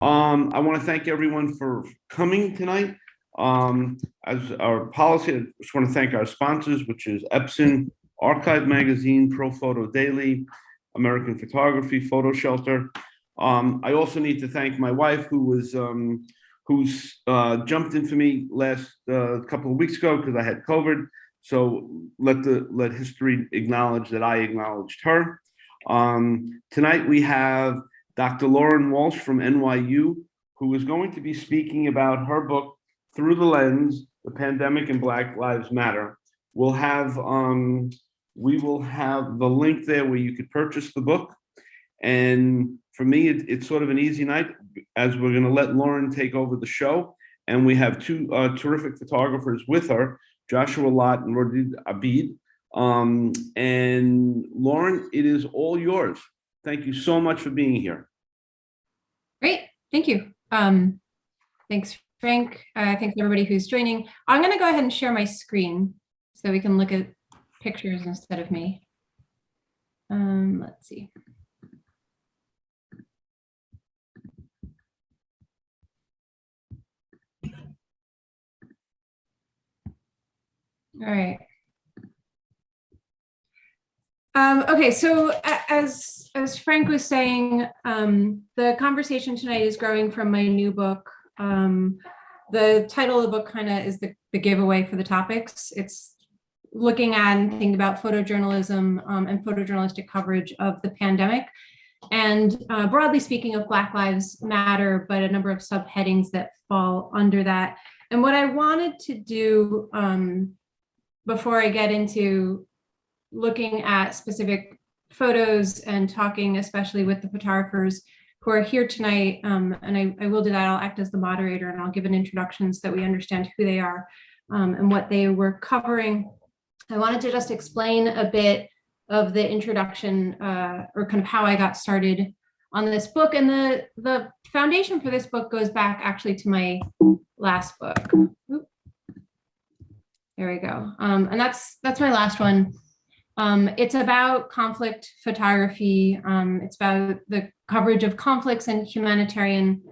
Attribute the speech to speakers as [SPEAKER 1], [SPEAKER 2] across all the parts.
[SPEAKER 1] I want to thank everyone for coming tonight. As our policy, I just want to thank our sponsors, which is Epson, Archive Magazine, Pro Photo Daily, American Photography, Photo Shelter. I also need to thank my wife, who's jumped in for me last couple of weeks ago because I had COVID. So let history acknowledge that I acknowledged her. Tonight we have Dr. Lauren Walsh from NYU, who is going to be speaking about her book, Through the Lens, The Pandemic and Black Lives Matter. We will have the link there where you could purchase the book. And for me, it's sort of an easy night, as we're going to let Lauren take over the show. And we have two terrific photographers with her, Joshua Lott and Rodrigo Abd. And Lauren, it is all yours. Thank you so much for being here.
[SPEAKER 2] Great, thank you. Thanks, Frank. Thanks everybody who's joining. I'm going to go ahead and share my screen so we can look at pictures instead of me. Let's see. All right. Okay, so as Frank was saying, the conversation tonight is growing from my new book. The title of the book kind of is the giveaway for the topics. It's looking at and thinking about photojournalism and photojournalistic coverage of the pandemic, and broadly speaking of Black Lives Matter, but a number of subheadings that fall under that. And what I wanted to do before I get into looking at specific photos and talking especially with the photographers who are here tonight, and I will do that. I'll act as the moderator and I'll give an introduction so that we understand who they are and what they were covering. I wanted to just explain a bit of the introduction or kind of how I got started on this book. And the foundation for this book goes back actually to my last book. Oop. There we go. And that's my last one. It's about conflict photography. It's about the coverage of conflicts and humanitarian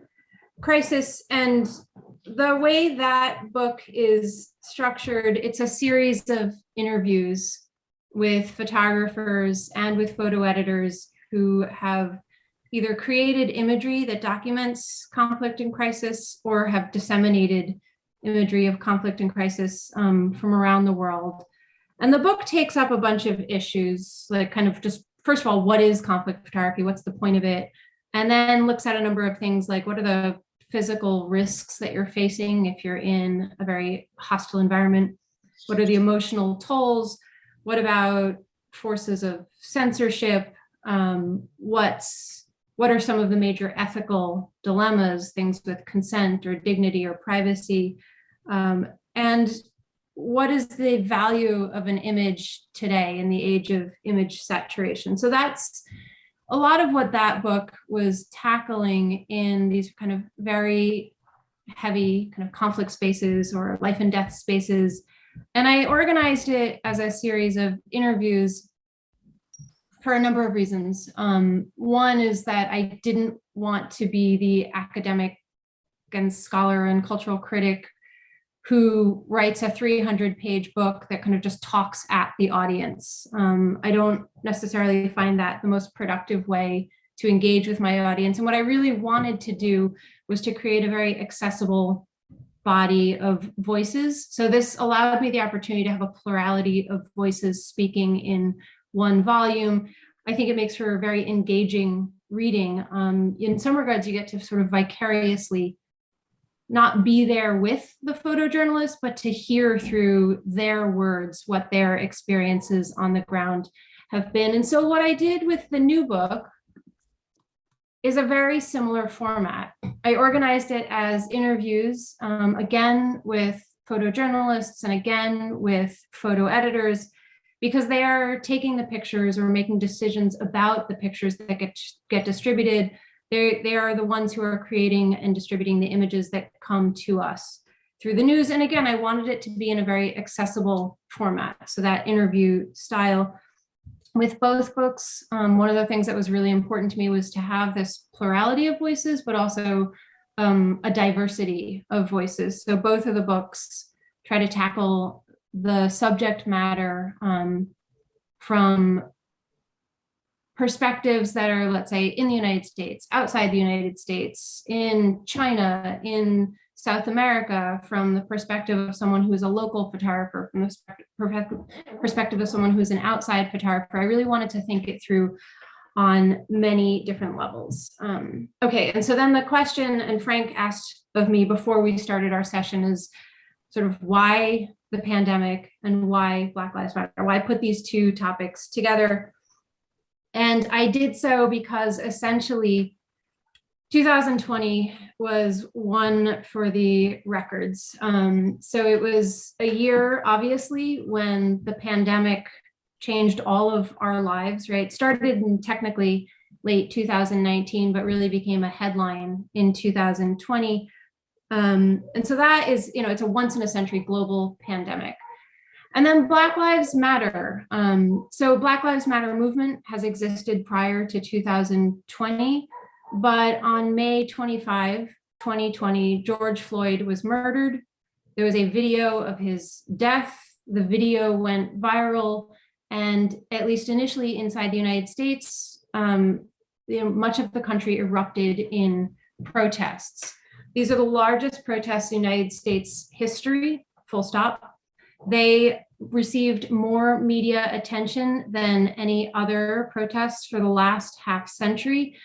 [SPEAKER 2] crisis. And the way that book is structured, it's a series of interviews with photographers and with photo editors who have either created imagery that documents conflict and crisis or have disseminated imagery of conflict and crisis from around the world. And the book takes up a bunch of issues, like kind of just, first of all, what is conflict photography? What's the point of it? And then looks at a number of things like what are the physical risks that you're facing if you're in a very hostile environment? What are the emotional tolls? What about forces of censorship? What are some of the major ethical dilemmas, things with consent or dignity or privacy? And what is the value of an image today in the age of image saturation? So that's a lot of what that book was tackling in these kind of very heavy kind of conflict spaces or life and death spaces. And I organized it as a series of interviews for a number of reasons. One is that I didn't want to be the academic and scholar and cultural critic who writes a 300-page book that kind of just talks at the audience. I don't necessarily find that the most productive way to engage with my audience. And what I really wanted to do was to create a very accessible body of voices. So this allowed me the opportunity to have a plurality of voices speaking in one volume. I think it makes for a very engaging reading. In some regards, you get to sort of vicariously not be there with the photojournalist, but to hear through their words what their experiences on the ground have been. And so what I did with the new book is a very similar format. I organized it as interviews, again with photojournalists and again with photo editors, because they are taking the pictures or making decisions about the pictures that get distributed. They are the ones who are creating and distributing the images that come to us through the news. And again, I wanted it to be in a very accessible format, so that interview style. with both books, one of the things that was really important to me was to have this plurality of voices, but also a diversity of voices. So both of the books try to tackle the subject matter from perspectives that are, let's say, in the United States, outside the United States, in China, in South America, from the perspective of someone who is a local photographer, from the perspective of someone who's an outside photographer. I really wanted to think it through on many different levels. Okay, and so then the question, and Frank asked of me before we started our session, is sort of why the pandemic and why Black Lives Matter, why put these two topics together. And I did so because essentially 2020 was one for the records. So it was a year, obviously, when the pandemic changed all of our lives, right? Started in technically late 2019, but really became a headline in 2020. And so that is, it's a once in a century global pandemic. And then Black Lives Matter. So Black Lives Matter movement has existed prior to 2020, but on May 25, 2020, George Floyd was murdered. There was a video of his death. The video went viral, and at least initially inside the United States, much of the country erupted in protests. These are the largest protests in United States history, full stop. They received more media attention than any other protests for the last half century.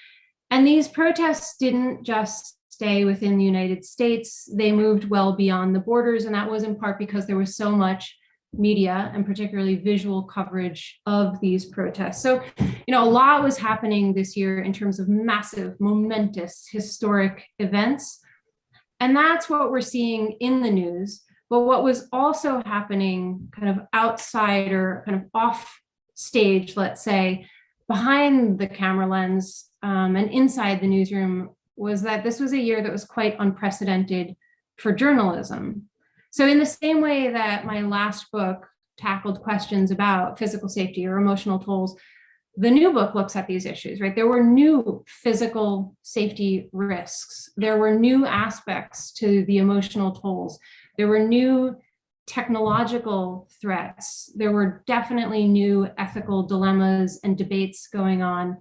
[SPEAKER 2] And these protests didn't just stay within the United States, they moved well beyond the borders. And that was in part because there was so much media and particularly visual coverage of these protests. So, a lot was happening this year in terms of massive, momentous, historic events. And that's what we're seeing in the news. But what was also happening kind of outside or kind of off stage, let's say, behind the camera lens and inside the newsroom, was that this was a year that was quite unprecedented for journalism. So in the same way that my last book tackled questions about physical safety or emotional tolls, the new book looks at these issues, right? There were new physical safety risks. There were new aspects to the emotional tolls. There were new technological threats. There were definitely new ethical dilemmas and debates going on,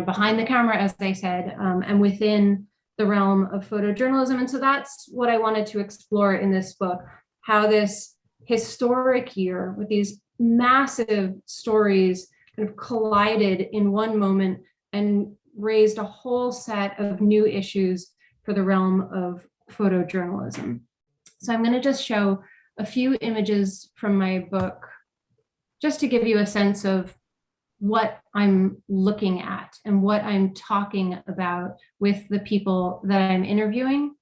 [SPEAKER 2] behind the camera, as I said, and within the realm of photojournalism. And so that's what I wanted to explore in this book, how this historic year with these massive stories kind of collided in one moment and raised a whole set of new issues for the realm of photojournalism. So I'm going to just show a few images from my book, just to give you a sense of what I'm looking at and what I'm talking about with the people that I'm interviewing.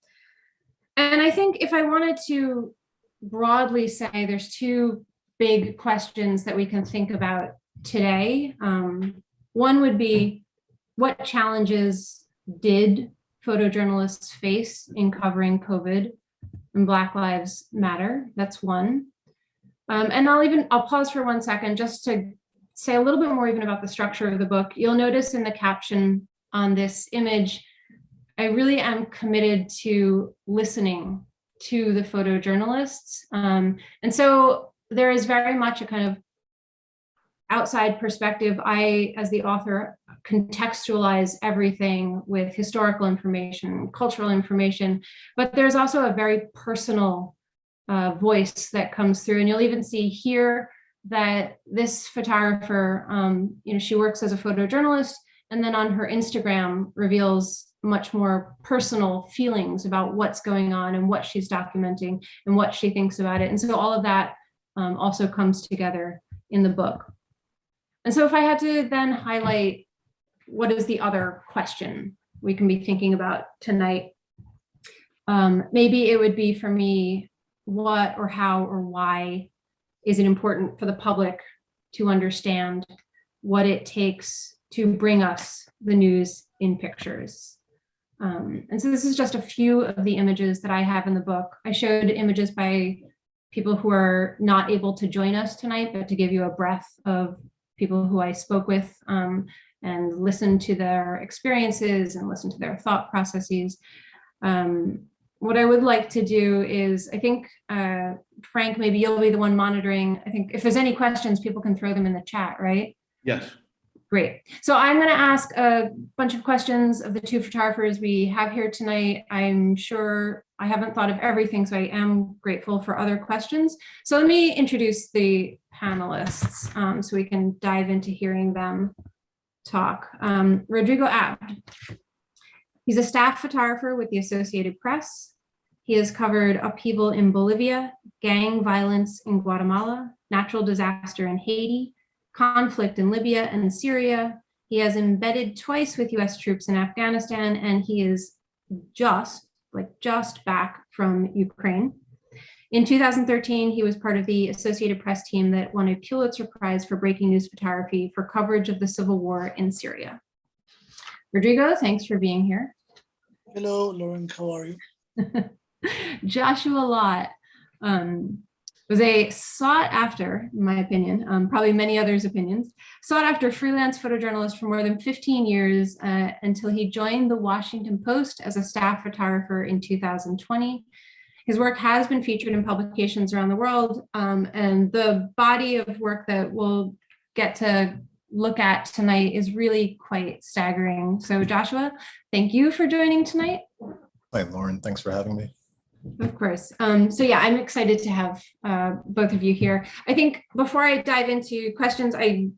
[SPEAKER 2] And I think if I wanted to broadly say, there's two big questions that we can think about today. One would be, what challenges did photojournalists face in covering COVID and Black Lives Matter? That's one. And I'll pause for 1 second just to say a little bit more even about the structure of the book. You'll notice in the caption on this image, I really am committed to listening to the photojournalists. And so there is very much a kind of outside perspective. I, as the author, contextualize everything with historical information, cultural information, but there's also a very personal voice that comes through. And you'll even see here that this photographer, she works as a photojournalist, and then on her Instagram reveals much more personal feelings about what's going on and what she's documenting and what she thinks about it. And so all of that also comes together in the book. And so if I had to then highlight what is the other question we can be thinking about tonight, maybe it would be for me, what or how or why is it important for the public to understand what it takes to bring us the news in pictures? And so this is just a few of the images that I have in the book. I showed images by people who are not able to join us tonight, but to give you a breath of people who I spoke with and listened to their experiences and listened to their thought processes. What I would like to do is, I think, Frank, maybe you'll be the one monitoring. I think if there's any questions, people can throw them in the chat, right?
[SPEAKER 1] Yes.
[SPEAKER 2] Great. So I'm going to ask a bunch of questions of the two photographers we have here tonight. I'm sure I haven't thought of everything, so I am grateful for other questions. So let me introduce the panelists so we can dive into hearing them talk. Rodrigo Abd. He's a staff photographer with the Associated Press. He has covered upheaval in Bolivia, gang violence in Guatemala, natural disaster in Haiti, conflict in Libya and Syria. He has embedded twice with US troops in Afghanistan, and he is just back from Ukraine. In 2013, he was part of the Associated Press team that won a Pulitzer Prize for breaking news photography for coverage of the civil war in Syria. Rodrigo, thanks for being here.
[SPEAKER 3] Hello, Lauren, how are you?
[SPEAKER 2] Joshua Lott was a sought after, in my opinion, probably many others' opinions, sought after freelance photojournalist for more than 15 years until he joined the Washington Post as a staff photographer in 2020. His work has been featured in publications around the world, and the body of work that we'll get to look at tonight is really quite staggering. So Joshua, thank you for joining tonight.
[SPEAKER 4] Hi, Lauren, thanks for having me.
[SPEAKER 2] Of course. So yeah, I'm excited to have both of you here. I think before I dive into questions, I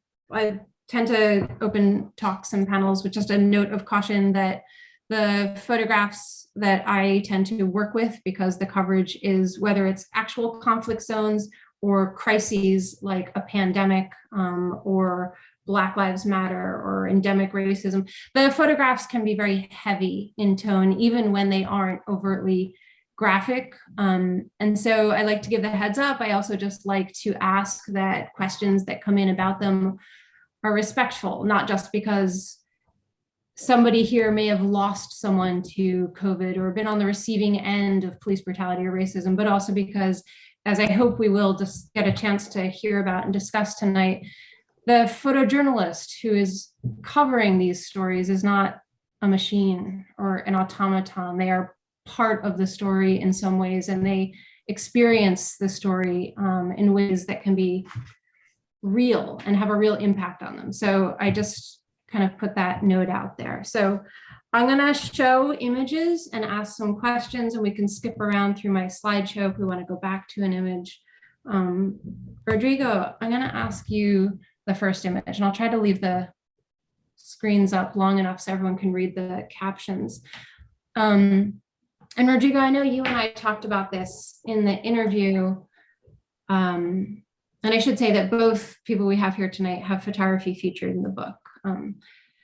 [SPEAKER 2] tend to open talks and panels with just a note of caution that the photographs that I tend to work with, because the coverage is, whether it's actual conflict zones or crises like a pandemic or Black Lives Matter or endemic racism, the photographs can be very heavy in tone, even when they aren't overtly graphic. And so I like to give the heads up. I also just like to ask that questions that come in about them are respectful, not just because somebody here may have lost someone to COVID or been on the receiving end of police brutality or racism, but also because, as I hope we will just get a chance to hear about and discuss tonight, the photojournalist who is covering these stories is not a machine or an automaton. They are part of the story in some ways, and they experience the story in ways that can be real and have a real impact on them. So I just kind of put that note out there. So I'm going to show images and ask some questions, and we can skip around through my slideshow if we want to go back to an image. Rodrigo, I'm going to ask you the first image, and I'll try to leave the screens up long enough so everyone can read the captions. And Rodrigo, I know you and I talked about this in the interview. And I should say that both people we have here tonight have photography featured in the book.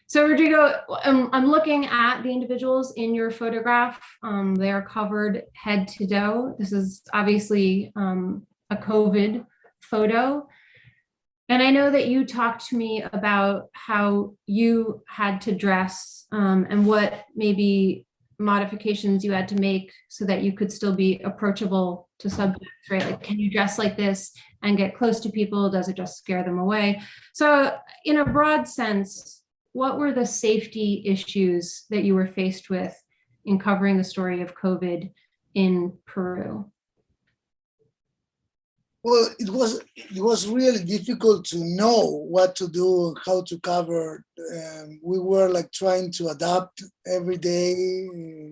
[SPEAKER 2] So Rodrigo, I'm looking at the individuals in your photograph. They are covered head to toe. This is obviously a COVID photo. And I know that you talked to me about how you had to dress and what maybe modifications you had to make so that you could still be approachable to subjects, right? Like, can you dress like this and get close to people? Does it just scare them away? So in a broad sense, what were the safety issues that you were faced with in covering the story of COVID in Peru?
[SPEAKER 3] Well, it was really difficult to know what to do, how to cover. We were like trying to adapt every day,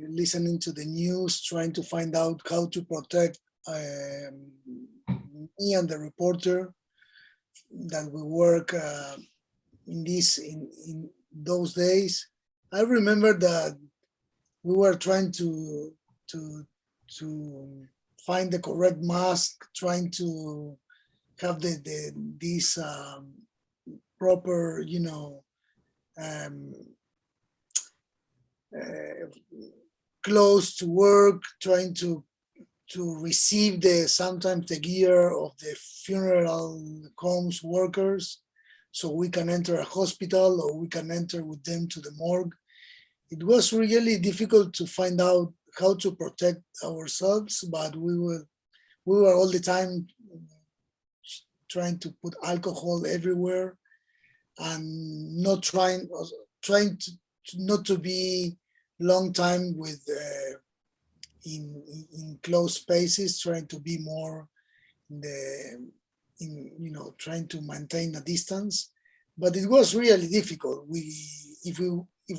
[SPEAKER 3] listening to the news, trying to find out how to protect me and the reporter that we work in those days. I remember that we were trying to find the correct mask, trying to have these proper, clothes to work, trying to receive sometimes the gear of the funeral homes workers, so we can enter a hospital or we can enter with them to the morgue. It was really difficult to find out how to protect ourselves, but we were all the time trying to put alcohol everywhere and not trying to not to be long time with in closed spaces, trying to be more trying to maintain a distance. But it was really difficult. If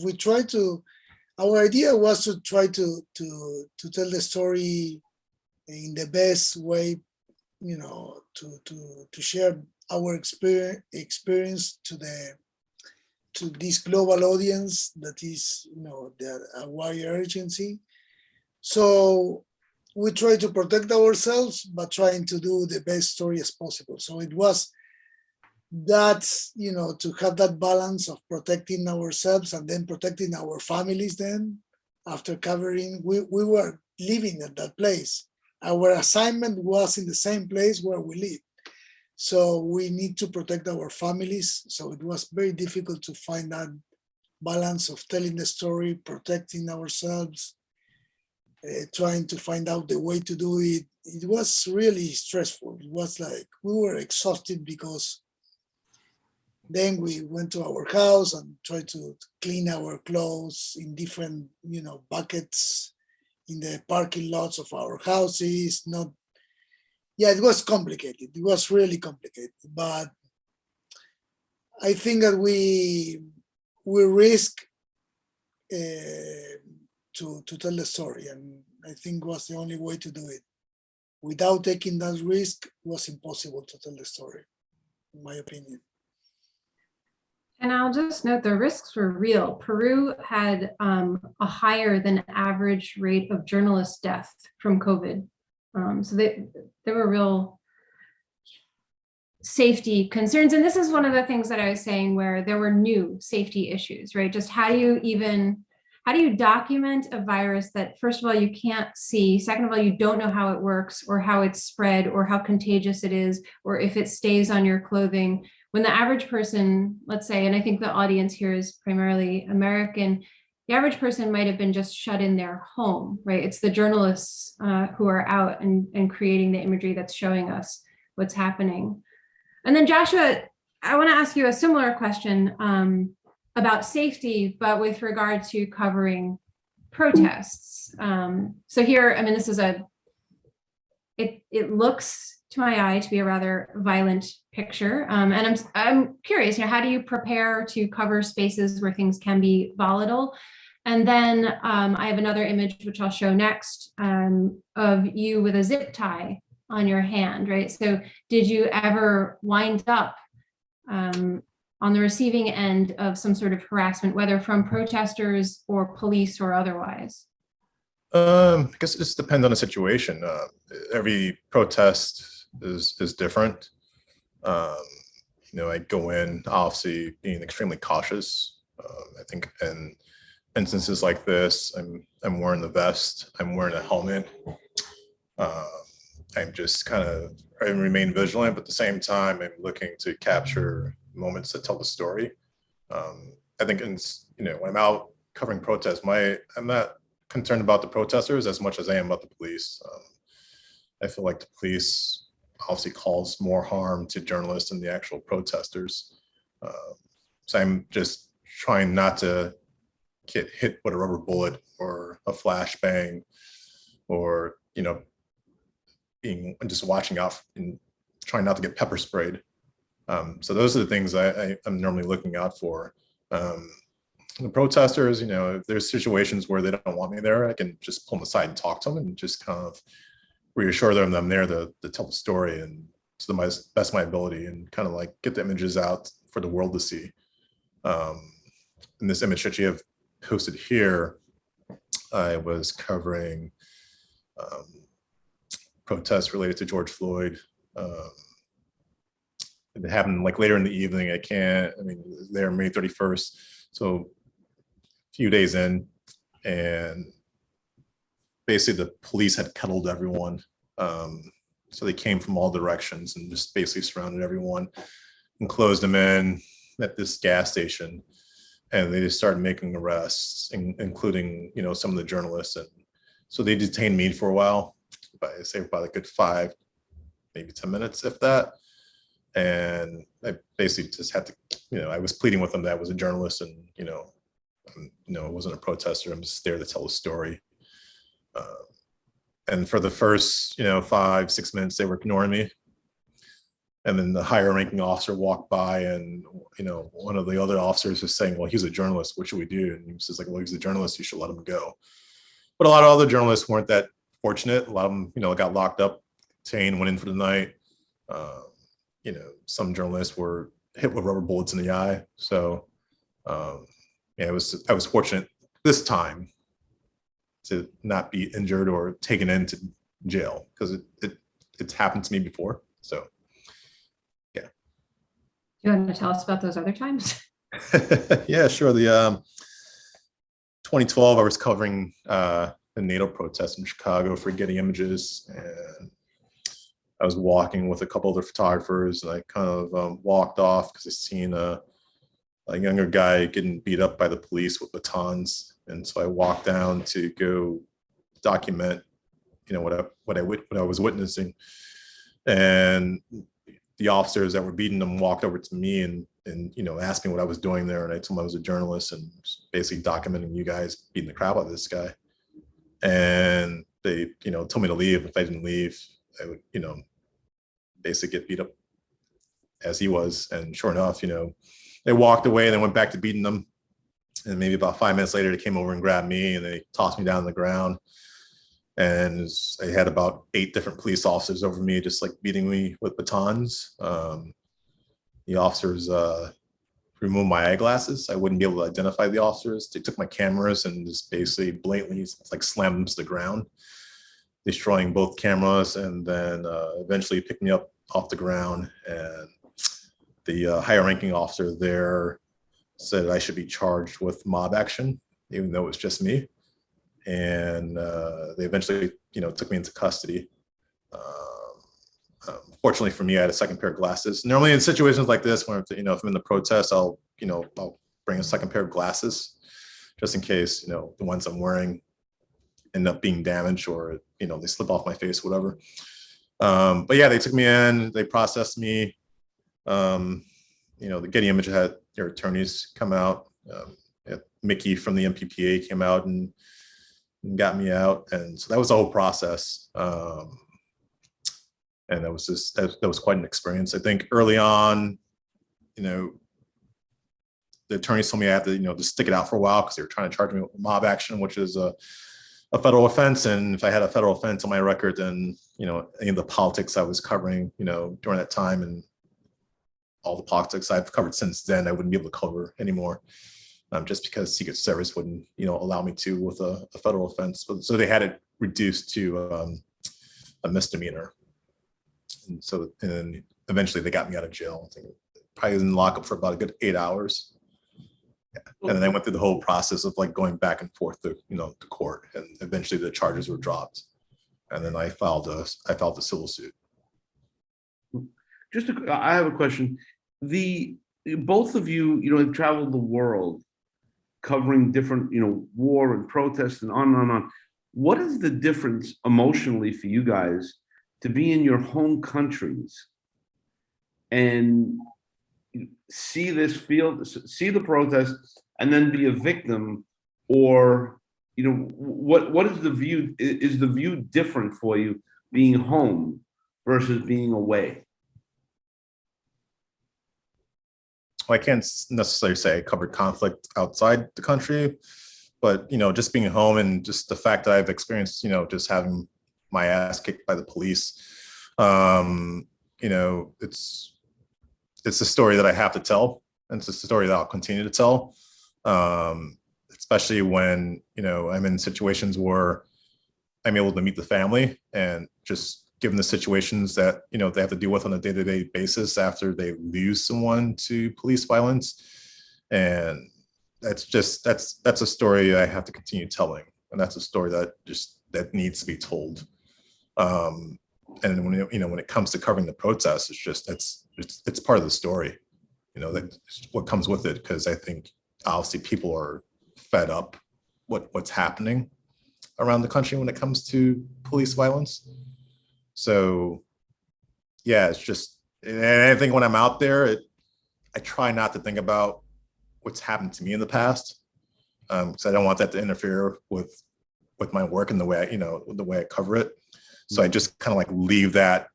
[SPEAKER 3] we try to, our idea was to try to tell the story in the best way, to share our experience to this global audience that is, a wire agency. So we try to protect ourselves, but trying to do the best story as possible. So it was that, to have that balance of protecting ourselves and then protecting our families. Then after covering, we were living at that place. Our assignment was in the same place where we live. So we need to protect our families. So it was very difficult to find that balance of telling the story, protecting ourselves, trying to find out the way to do it. It was really stressful. It was like we were exhausted because then we went to our house and tried to clean our clothes in different, buckets in the parking lots of our houses. It was complicated. It was really complicated, but I think that we risk to tell the story, and I think was the only way to do it. Without taking that risk, it was impossible to tell the story, in my opinion.
[SPEAKER 2] And I'll just note the risks were real. Peru had a higher than average rate of journalist death from COVID. So there were real safety concerns. And this is one of the things that I was saying where there were new safety issues, right? Just how do you document a virus that, first of all, you can't see, second of all, you don't know how it works or how it's spread or how contagious it is, or if it stays on your clothing. When the average person, let's say, and I think the audience here is primarily American, the average person might have been just shut in their home, right? It's the journalists who are out and creating the imagery that's showing us what's happening. And then Joshua, I want to ask you a similar question about safety, but with regard to covering protests. So here, I mean, this is it looks to my eye to be a rather violent picture. And I'm curious, how do you prepare to cover spaces where things can be volatile? And then I have another image, which I'll show next, of you with a zip tie on your hand, right? So did you ever wind up on the receiving end of some sort of harassment, whether from protesters or police or otherwise?
[SPEAKER 4] I guess it just depends on the situation. Every protest is different. I go in obviously being extremely cautious. I think in instances like this, I'm wearing the vest, I'm wearing a helmet. I'm just I remain vigilant, but at the same time, I'm looking to capture moments that tell the story. I think when I'm out covering protests, I'm not concerned about the protesters as much as I am about the police. I feel like the police obviously cause more harm to journalists than the actual protesters. So I'm just trying not to get hit with a rubber bullet or a flashbang, or just watching out and trying not to get pepper sprayed. So those are the things I'm normally looking out for. The protesters, if there's situations where they don't want me there, I can just pull them aside and talk to them and just kind of reassure them that I'm there to tell the story and to the best of my ability, and kind of like get the images out for the world to see. In this image that you have posted here, I was covering protests related to George Floyd. It happened like later in the evening. There May 31st. So a few days in, and basically the police had kettled everyone. So they came from all directions and just basically surrounded everyone and closed them in at this gas station. And they just started making arrests, including, some of the journalists. And so they detained me for a while, about a good 5, maybe 10 minutes, if that. And I basically just had to, I was pleading with them that I was a journalist and, I wasn't a protester. I'm just there to tell a story. And for the first, 5-6 minutes, they were ignoring me. And then the higher ranking officer walked by and, one of the other officers was saying, well, he's a journalist. What should we do? And he was just like, well, he's a journalist. You should let him go. But a lot of other journalists weren't that fortunate. A lot of them, got locked up, detained, went in for the night. Some journalists were hit with rubber bullets in the eye. So, I was fortunate this time to not be injured or taken into jail because it's happened to me before. So, yeah.
[SPEAKER 2] You want to tell us about those other times?
[SPEAKER 4] Yeah, sure. The 2012, I was covering the NATO protest in Chicago for Getty Images, and I was walking with a couple other photographers, and I kind of walked off because I seen a younger guy getting beat up by the police with batons. And so I walked down to go document, what I was witnessing. And the officers that were beating them walked over to me and asked me what I was doing there. And I told them I was a journalist and basically documenting you guys beating the crap out of this guy. And they, told me to leave. If I didn't leave, I would, basically get beat up as he was. And sure enough, they walked away and they went back to beating them. And maybe about 5 minutes later, they came over and grabbed me and they tossed me down on the ground. And I had about 8 different police officers over me, just like beating me with batons. The officers removed my eyeglasses. I wouldn't be able to identify the officers. They took my cameras and just basically blatantly slammed them to the ground, destroying both cameras, and then eventually picked me up off the ground. And the higher ranking officer there said I should be charged with mob action, even though it was just me. And they eventually, took me into custody. Fortunately for me, I had a second pair of glasses. Normally in situations like this, when if I'm in the protest, I'll bring a second pair of glasses just in case, the ones I'm wearing end up being damaged or, they slip off my face, whatever. But yeah, they took me in, they processed me. The Getty Image had their attorneys come out. Mickey from the MPPA came out and got me out. And so that was the whole process. And that was quite an experience. I think early on, the attorneys told me I had to, just stick it out for a while because they were trying to charge me with mob action, which is a federal offense. And if I had a federal offense on my record, then, any of the politics I was covering, during that time and all the politics I've covered since then, I wouldn't be able to cover anymore, just because Secret Service wouldn't, allow me to with a federal offense. So they had it reduced to a misdemeanor. And so, and eventually they got me out of jail. I think probably was in lockup for about a good 8 hours. Yeah. And then I went through the whole process of going back and forth to, to court, and eventually the charges were dropped. And then I filed a civil suit.
[SPEAKER 1] I have a question. Both of you, have traveled the world covering different, war and protests and on and on and on. What is the difference emotionally for you guys to be in your home countries and see this field, see the protests, and then be a victim? Or, what is the view? Is the view different for you being home versus being away?
[SPEAKER 4] I can't necessarily say I covered conflict outside the country, but, just being home and just the fact that I've experienced, just having my ass kicked by the police, it's a story that I have to tell, and it's a story that I'll continue to tell, especially when, I'm in situations where I'm able to meet the family, and just given the situations that, they have to deal with on a day-to-day basis after they lose someone to police violence. And that's a story I have to continue telling. And that's a story that needs to be told. And when it comes to covering the protests, it's part of the story, that's what comes with it. Because I think obviously people are fed up what's happening around the country when it comes to police violence. So yeah, it's just And I think when I'm out there, I try not to think about what's happened to me in the past, because I don't want that to interfere with my work and the way the way I cover it. So I just kind of like leave that,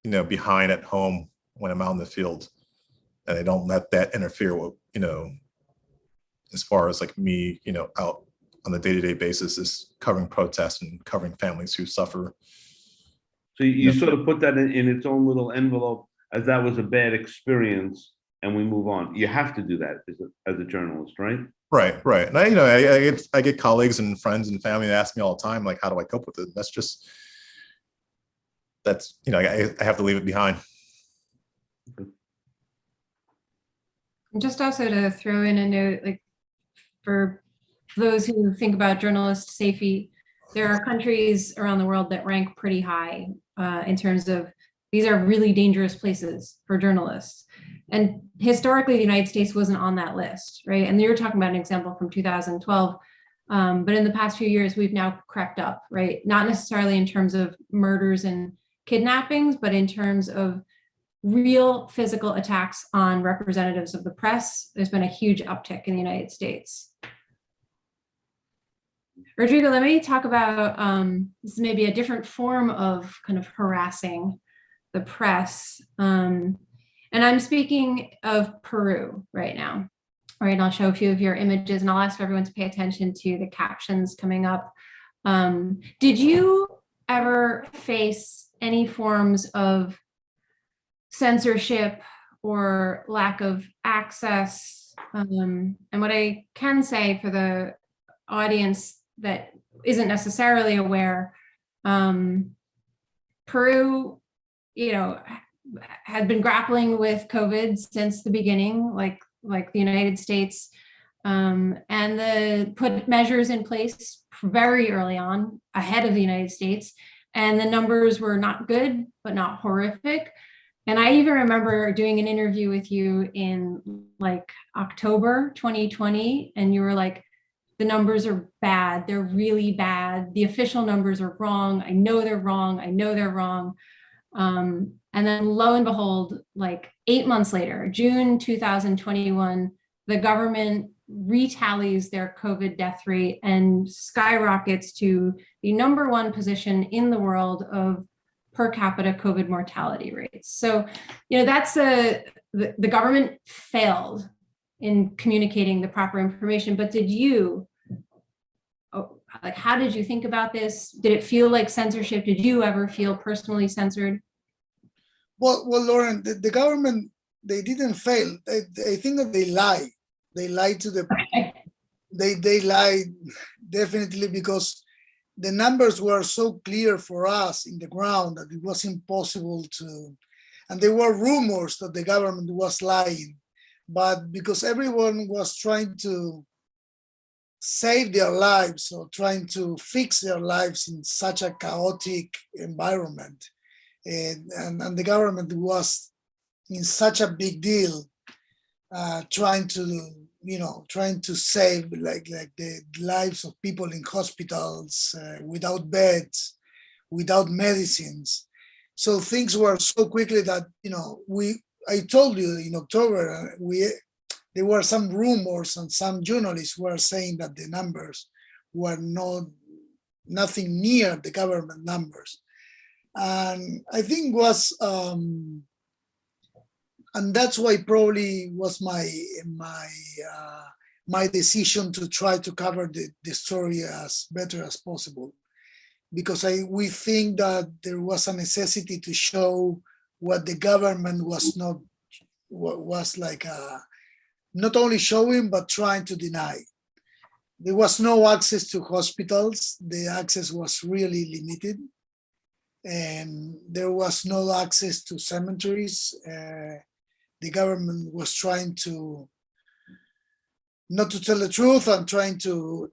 [SPEAKER 4] behind at home when I'm out in the field, and I don't let that interfere with, as far as like me, out on a day-to-day basis is covering protests and covering families who suffer.
[SPEAKER 1] So you sort of put that in its own little envelope as that was a bad experience, and we move on. You have to do that as a journalist, right?
[SPEAKER 4] Right. And I get colleagues and friends and family that ask me all the time, like, how do I cope with it? That's I have to leave it behind.
[SPEAKER 2] Just also to throw in a note, like for those who think about journalist safety, there are countries around the world that rank pretty high in terms of these are really dangerous places for journalists. And historically, the United States wasn't on that list, right? And you were talking about an example from 2012, but in the past few years, we've now crept up, right? Not necessarily in terms of murders and kidnappings, but in terms of real physical attacks on representatives of the press. There's been a huge uptick in the United States. Rodrigo, let me talk about, this is maybe a different form of kind of harassing the press. And I'm speaking of Peru right now. All right, and I'll show a few of your images and I'll ask everyone to pay attention to the captions coming up. Did you ever face any forms of censorship or lack of access? And what I can say for the audience that isn't necessarily aware, Peru, had been grappling with COVID since the beginning, like the United States, and put measures in place very early on, ahead of the United States, and the numbers were not good, but not horrific. And I even remember doing an interview with you in like October 2020, and you were like, the numbers are bad, they're really bad, the official numbers are wrong, I know they're wrong, I know they're wrong. And then lo and behold, like 8 months later, June 2021, the government retallies their COVID death rate and skyrockets to the #1 position in the world of per capita COVID mortality rates. So, that's the government failed in communicating the proper information, but how did you think about this? Did it feel like censorship? Did you ever feel personally censored?
[SPEAKER 3] Well, Lauren, the government, they didn't fail. I think that they lied. They lied to the, they lied definitely, because the numbers were so clear for us in the ground that it was impossible to, and there were rumors that the government was lying, but because everyone was trying to save their lives or trying to fix their lives in such a chaotic environment, and the government was in such a big deal, trying to save like the lives of people in hospitals, without beds, without medicines. So things were so quickly that I told you in October, there were some rumors and some journalists were saying that the numbers were nothing near the government numbers. And I think and that's why probably was my decision to try to cover the story as better as possible, because we think that there was a necessity to show what the government was not only showing but trying to deny. There was no access to hospitals. The access was really limited, and there was no access to cemeteries. The government was trying to not to tell the truth and trying to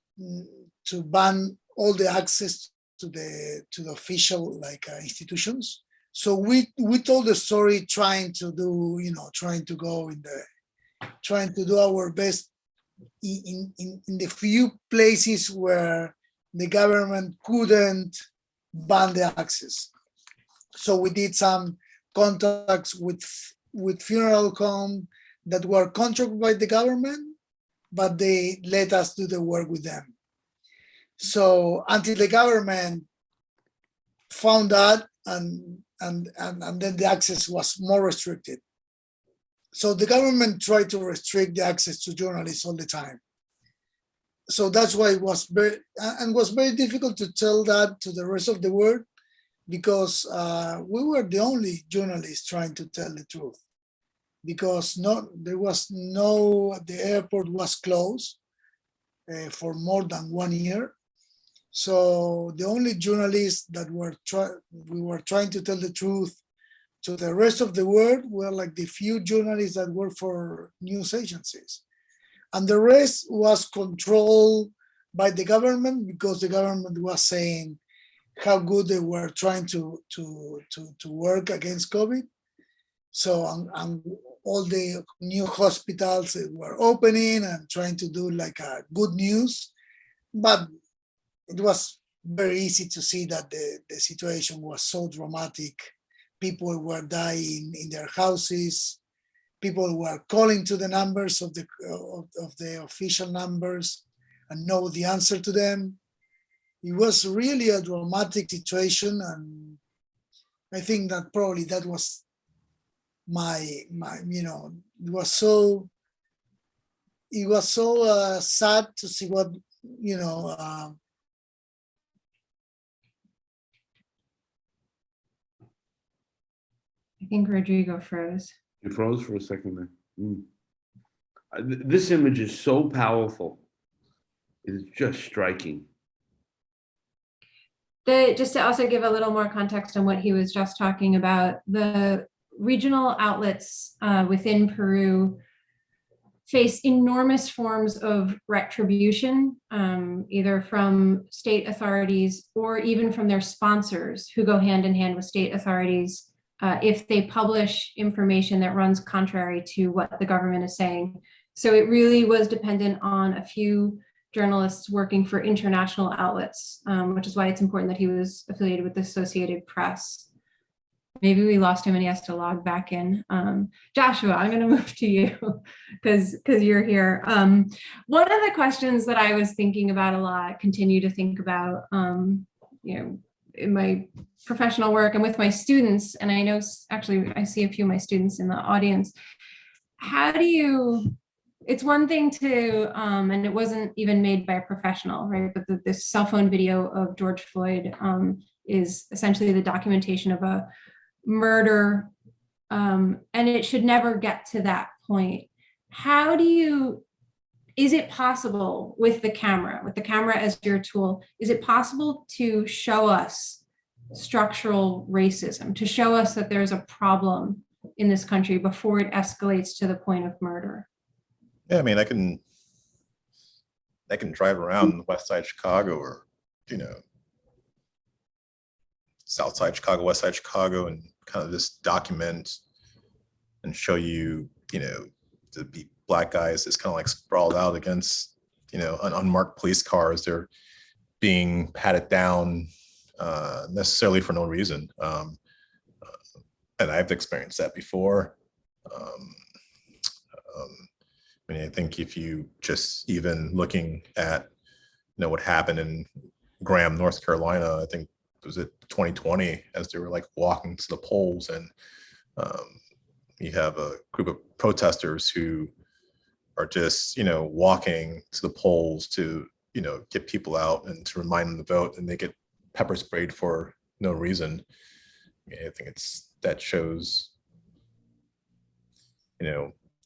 [SPEAKER 3] ban all the access to the official institutions. So we told the story trying to do our best in the few places where the government couldn't ban the access. So we did some contacts with funeral home that were contracted by the government, but they let us do the work with them. So until the government found out, and then the access was more restricted. So the government tried to restrict the access to journalists all the time. So that's why it was very difficult to tell that to the rest of the world, because we were the only journalists trying to tell the truth, because the airport was closed for more than 1 year. So the only journalists that we were trying to tell the truth to the rest of the world were like the few journalists that work for news agencies. And the rest was controlled by the government, because the government was saying how good they were trying to work against COVID. So and all the new hospitals were opening and trying to do like a good news, but it was very easy to see that the situation was so dramatic. People were dying in their houses. People were calling to the numbers of the official numbers and know the answer to them. It was really a dramatic situation, and I think that probably that was my it was so sad to see what
[SPEAKER 2] I think Rodrigo froze.
[SPEAKER 1] You froze for a second there. This image is so powerful. It is just striking.
[SPEAKER 2] Just to also give a little more context on what he was just talking about, the regional outlets within Peru face enormous forms of retribution, either from state authorities or even from their sponsors, who go hand in hand with state authorities if they publish information that runs contrary to what the government is saying. So it really was dependent on a few journalists working for international outlets, which is why it's important that he was affiliated with the Associated Press. Maybe we lost him and he has to log back in. Joshua, I'm going to move to you because you're here. One of the questions that I was thinking about a lot, continue to think about, in my professional work and with my students, and I know actually I see a few of my students in the audience. How do you? It's one thing to, and it wasn't even made by a professional, right? But this cell phone video of George Floyd is essentially the documentation of a murder, and it should never get to that point. How do you, is it possible with the camera as your tool, is it possible to show us structural racism, to show us that there's a problem in this country before it escalates to the point of murder?
[SPEAKER 4] Yeah, I mean, I can drive around West Side Chicago, or South Side Chicago, West Side Chicago, and kind of just document and show you, the black guys is kind of like sprawled out against, unmarked police cars. They're being patted down necessarily for no reason. And I've experienced that before. I mean, I think if you just even looking at, what happened in Graham, North Carolina, I think was it 2020, as they were like walking to the polls, and you have a group of protesters who are just, walking to the polls to, get people out and to remind them to vote, and they get pepper sprayed for no reason. I mean, I think that shows,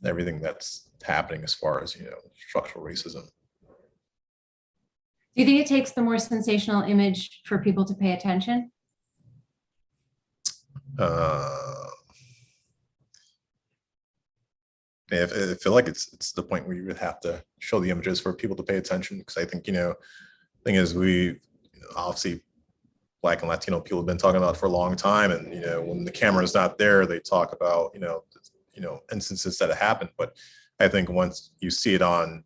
[SPEAKER 4] everything that's happening as far as, structural racism.
[SPEAKER 2] Do you think it takes the more sensational image for people to pay attention?
[SPEAKER 4] I feel like it's the point where you would have to show the images for people to pay attention, because I think, thing is, we obviously Black and Latino people have been talking about it for a long time, and when the camera is not there, they talk about instances that have happened. But I think once you see it on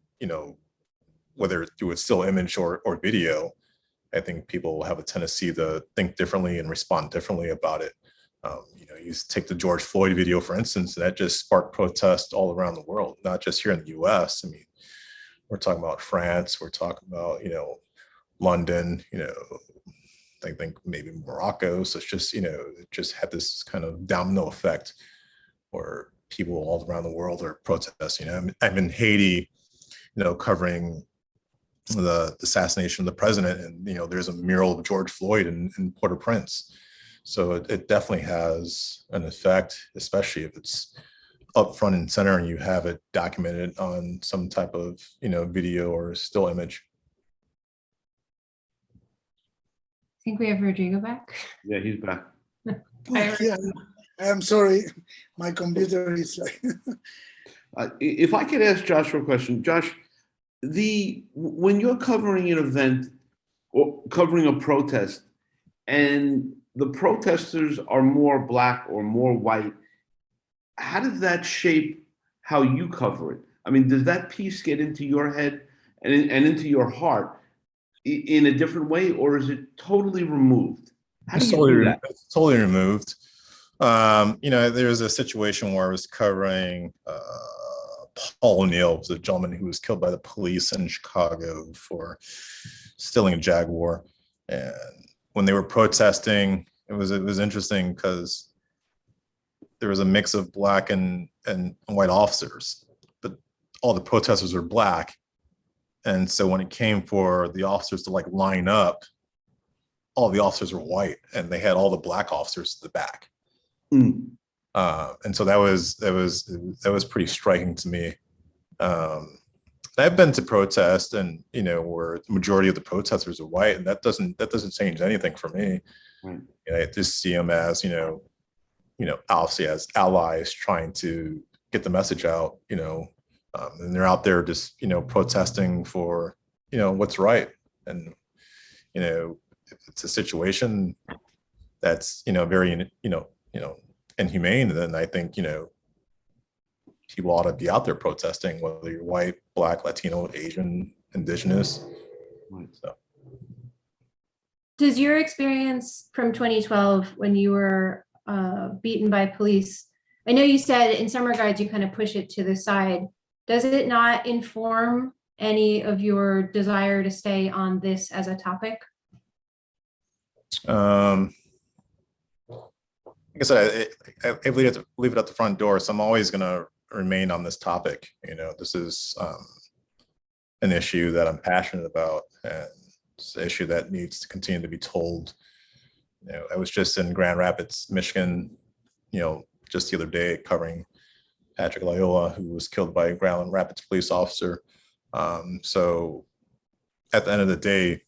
[SPEAKER 4] whether through a still image or video, I think people have a tendency to think differently and respond differently about it. You take the George Floyd video, for instance, that just sparked protests all around the world, not just here in the US. I mean, we're talking about France, we're talking about, London, I think maybe Morocco. So it's just, it just had this kind of domino effect where people all around the world are protesting. I'm in Haiti, covering the assassination of the president, and there's a mural of George Floyd in Port-au-Prince. So it definitely has an effect, especially if it's up front and center and you have it documented on some type of video or still image.
[SPEAKER 2] I think we have Rodrigo back.
[SPEAKER 1] Yeah, he's back.
[SPEAKER 3] Yeah, I'm sorry, my computer is like.
[SPEAKER 1] If I could ask Joshua a question, Josh, when you're covering an event or covering a protest, and the protesters are more black or more white, how does that shape how you cover it? I mean, does that piece get into your head and into your heart in a different way, or is it totally removed? How do you do that?
[SPEAKER 4] It's totally removed. There was a situation where I was covering Paul O'Neill, was a gentleman who was killed by the police in Chicago for stealing a Jaguar. And when they were protesting, it was interesting because there was a mix of black and white officers, but all the protesters were black. And so when it came for the officers to line up, all the officers were white, and they had all the black officers to the back.
[SPEAKER 1] Mm.
[SPEAKER 4] And so that was pretty striking to me. I've been to protests, and where the majority of the protesters are white, and that doesn't change anything for me.
[SPEAKER 1] Right.
[SPEAKER 4] I just see them as obviously as allies trying to get the message out. And they're out there just protesting for what's right. And if it's a situation that's very inhumane, then I think people ought to be out there protesting, whether you're white, black, Latino, Asian, indigenous.
[SPEAKER 1] Right.
[SPEAKER 4] So.
[SPEAKER 2] Does your experience from 2012, when you were beaten by police, I know you said in some regards you kind of push it to the side. Does it not inform any of your desire to stay on this as a topic?
[SPEAKER 4] Like I said, I leave it at the front door, so I'm always going to remain on this topic. This is an issue that I'm passionate about, and it's an issue that needs to continue to be told. I was just in Grand Rapids, Michigan, just the other day covering Patrick Loyola, who was killed by a Grand Rapids police officer. So at the end of the day,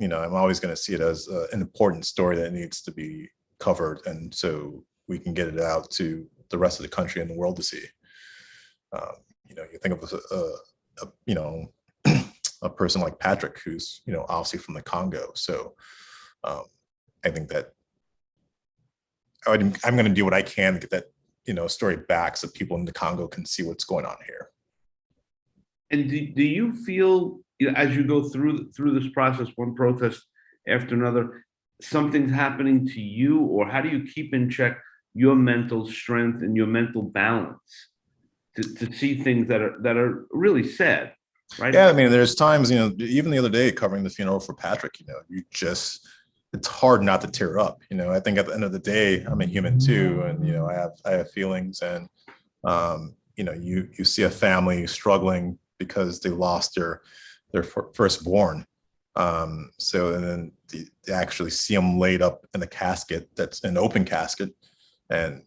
[SPEAKER 4] I'm always going to see it as an important story that needs to be covered, and so we can get it out to the rest of the country and the world to see. You think of a person like Patrick, who's obviously from the Congo. So I think that I'm going to do what I can to get that story back, so people in the Congo can see what's going on here.
[SPEAKER 1] And do you feel, as you go through this process, one protest after another, something's happening to you, or how do you keep in check your mental strength and your mental balance to see things that are really sad, right?
[SPEAKER 4] Yeah, I mean, there's times, even the other day covering the funeral for Patrick, it's hard not to tear up. I think at the end of the day, I'm a human too, and I have feelings, and you see a family struggling because they lost their firstborn. So, and then they actually see them laid up in a casket that's an open casket, and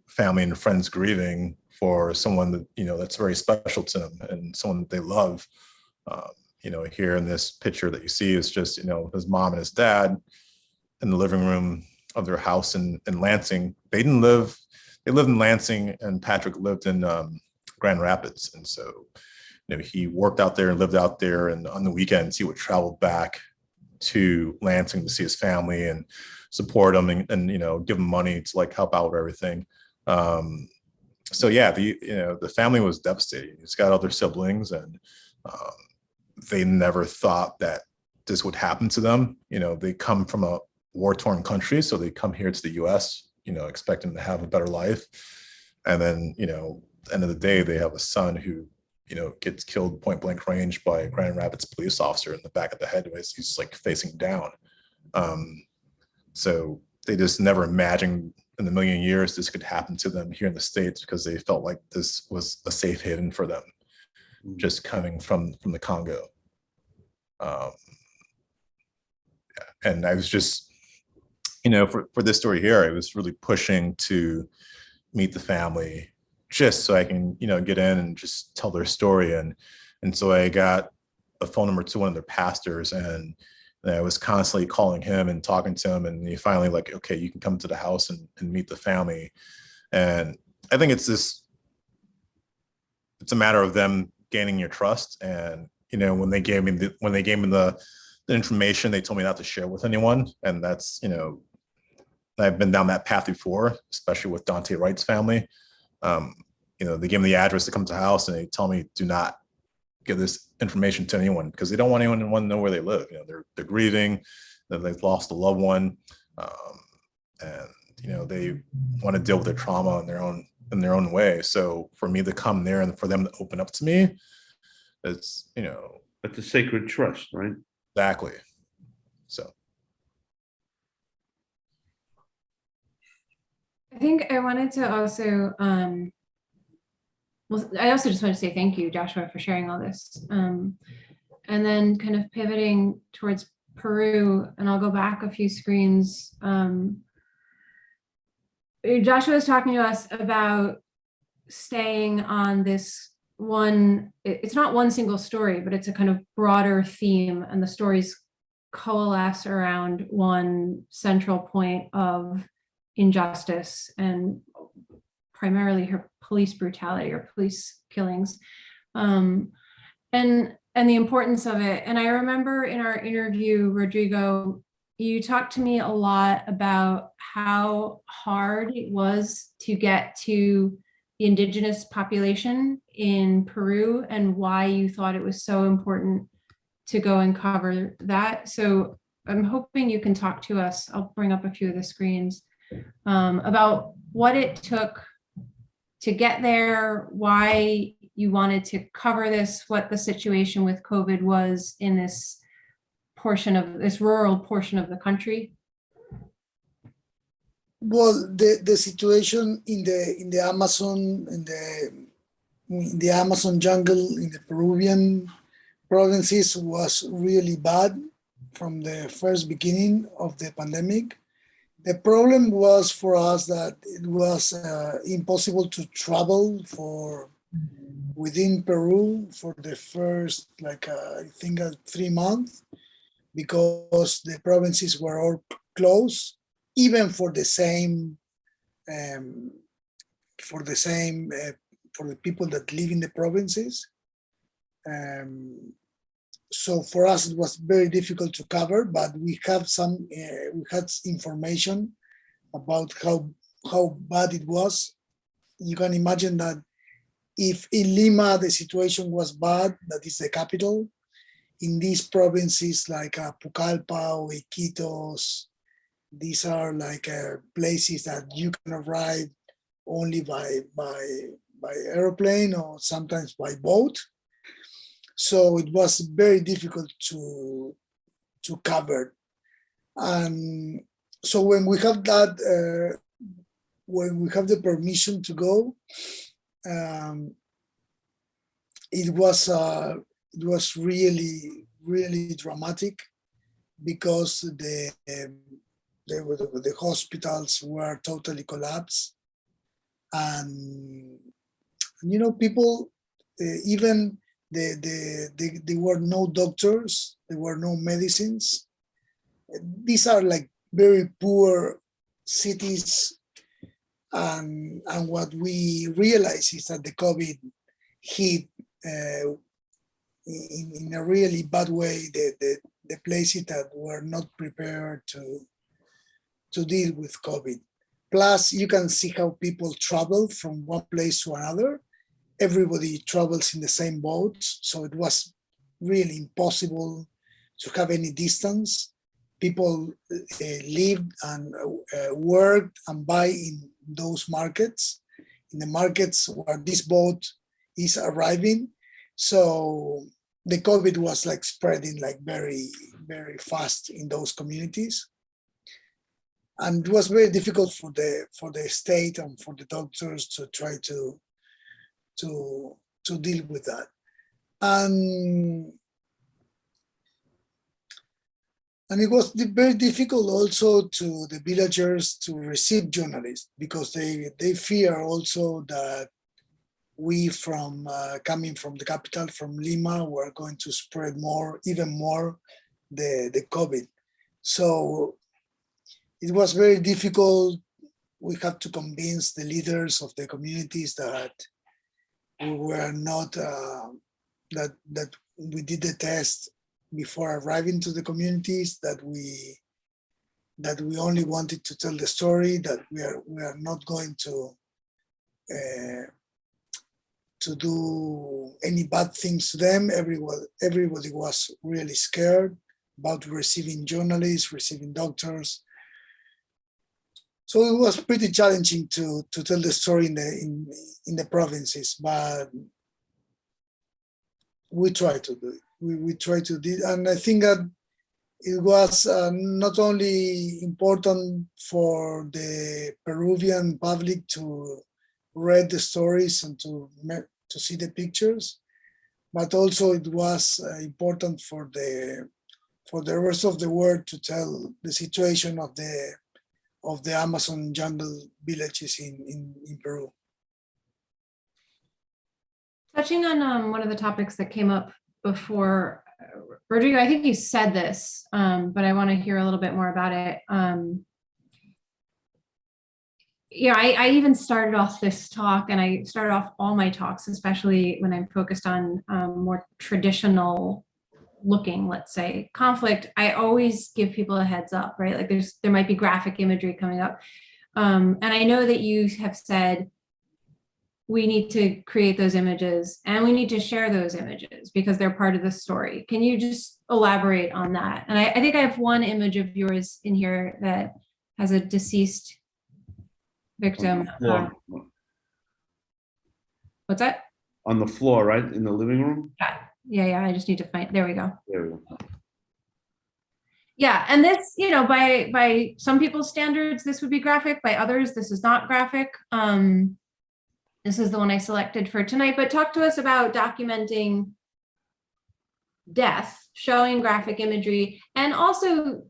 [SPEAKER 4] family and friends grieving for someone that that's very special to them and someone that they love. Here in this picture that you see is just his mom and his dad in the living room of their house in Lansing. They lived in Lansing, and Patrick lived in Grand Rapids, and so he worked out there and lived out there, and on the weekends he would travel back to Lansing to see his family and support them, and give them money to help out with everything. So yeah, the family was devastated. He's got other siblings, and they never thought that this would happen to them. They come from a war-torn country. So they come here to the US, expecting to have a better life. And then, at the end of the day, they have a son who, gets killed point blank range by a Grand Rapids police officer in the back of the head as he's like facing down. So they just never imagined in a million years this could happen to them here in the States, because they felt like this was a safe haven for them, just coming from the Congo. And I was just, for this story here, I was really pushing to meet the family just so I can, get in and just tell their story. And so I got a phone number to one of their pastors, and I was constantly calling him and talking to him, and he finally like, okay, you can come to the house and meet the family. And I think it's a matter of them gaining your trust. And, when they gave me the information, they told me not to share with anyone. And that's, I've been down that path before, especially with Dante Wright's family. They gave me the address to come to the house, and they tell me, do not give this information to anyone, because they don't want anyone to know where they live. They're grieving, that they've lost a loved one. And, they want to deal with their trauma in their own way. So for me to come there and for them to open up to me, it's,
[SPEAKER 1] That's a sacred trust, right?
[SPEAKER 4] exactly. So.
[SPEAKER 2] I think I wanted to also, well, I also just want to say thank you, Joshua, for sharing all this. And then kind of pivoting towards Peru, and I'll go back a few screens. Joshua was talking to us about staying on this one, it's not one single story, but it's a kind of broader theme, and the stories coalesce around one central point of injustice, and primarily her police brutality or police killings, and the importance of it. And I remember in our interview, Rodrigo, you talked to me a lot about how hard it was to get to the indigenous population in Peru, and why you thought it was so important to go and cover that. So I'm hoping you can talk to us, I'll bring up a few of the screens, about what it took to get there, why you wanted to cover this, what the situation with COVID was in this rural portion of the country.
[SPEAKER 3] Well, the situation in the Amazon, in the Amazon jungle, in the Peruvian provinces was really bad from the first beginning of the pandemic. The problem was for us that it was impossible to travel within Peru for the first, I think 3 months, because the provinces were all closed, even for the people that live in the provinces. So for us, it was very difficult to cover, but we had information about how bad it was. You can imagine that if in Lima the situation was bad, that is the capital, in these provinces like Pucallpa or Iquitos, these are places that you can arrive only by airplane or sometimes by boat. So it was very difficult to cover. And so when we have that, when we have the permission to go, it was really, really dramatic, because the hospitals were totally collapsed, and people, even there were no doctors, there were no medicines. These are very poor cities, and what we realize is that the COVID hit in a really bad way the places that were not prepared to deal with COVID. Plus, you can see how people travel from one place to another. Everybody travels in the same boats, so it was really impossible to have any distance. people lived and worked and buy in those markets, in the markets where this boat is arriving. So the COVID was like spreading like very, very fast in those communities. And it was very difficult for the state and for the doctors to try to deal with that. And it was very difficult also to the villagers to receive journalists, because they fear also that we from coming from the capital, from Lima, were going to spread even more the COVID. So it was very difficult. We had to convince the leaders of the communities that we were not, that we did the test before arriving to the communities, that we only wanted to tell the story, that we are not going to do any bad things to them. Everybody was really scared about receiving journalists, receiving doctors. So it was pretty challenging to tell the story in the provinces, but we tried to do it. We tried to do it, and I think that it was not only important for the Peruvian public to read the stories and to see the pictures, but also it was important for the rest of the world to tell the situation of the Amazon jungle villages in Peru.
[SPEAKER 2] Touching on one of the topics that came up before, Rodrigo, I think you said this, but I want to hear a little bit more about it. I even started off this talk, and I started off all my talks, especially when I'm focused on more traditional looking, let's say, conflict. I always give people a heads up, right? Like there might be graphic imagery coming up. And I know that you have said, we need to create those images and we need to share those images because they're part of the story. Can you just elaborate on that? And I think I have one image of yours in here that has a deceased victim. What's that?
[SPEAKER 1] On the floor, right? In the living room?
[SPEAKER 2] Yeah. I just need to find, there we go.
[SPEAKER 1] There we go.
[SPEAKER 2] Yeah, and this, by some people's standards, this would be graphic. By others, this is not graphic. This is the one I selected for tonight, but talk to us about documenting death, showing graphic imagery, and also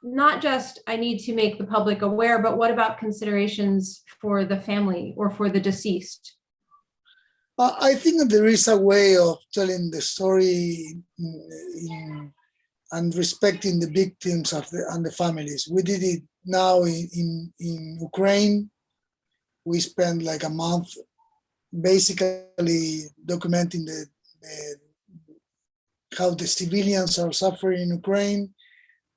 [SPEAKER 2] not just I need to make the public aware, but what about considerations for the family or for the deceased?
[SPEAKER 3] I think that there is a way of telling the story and respecting the victims and the families. We did it now in Ukraine. We spent like a month basically documenting how the civilians are suffering in Ukraine.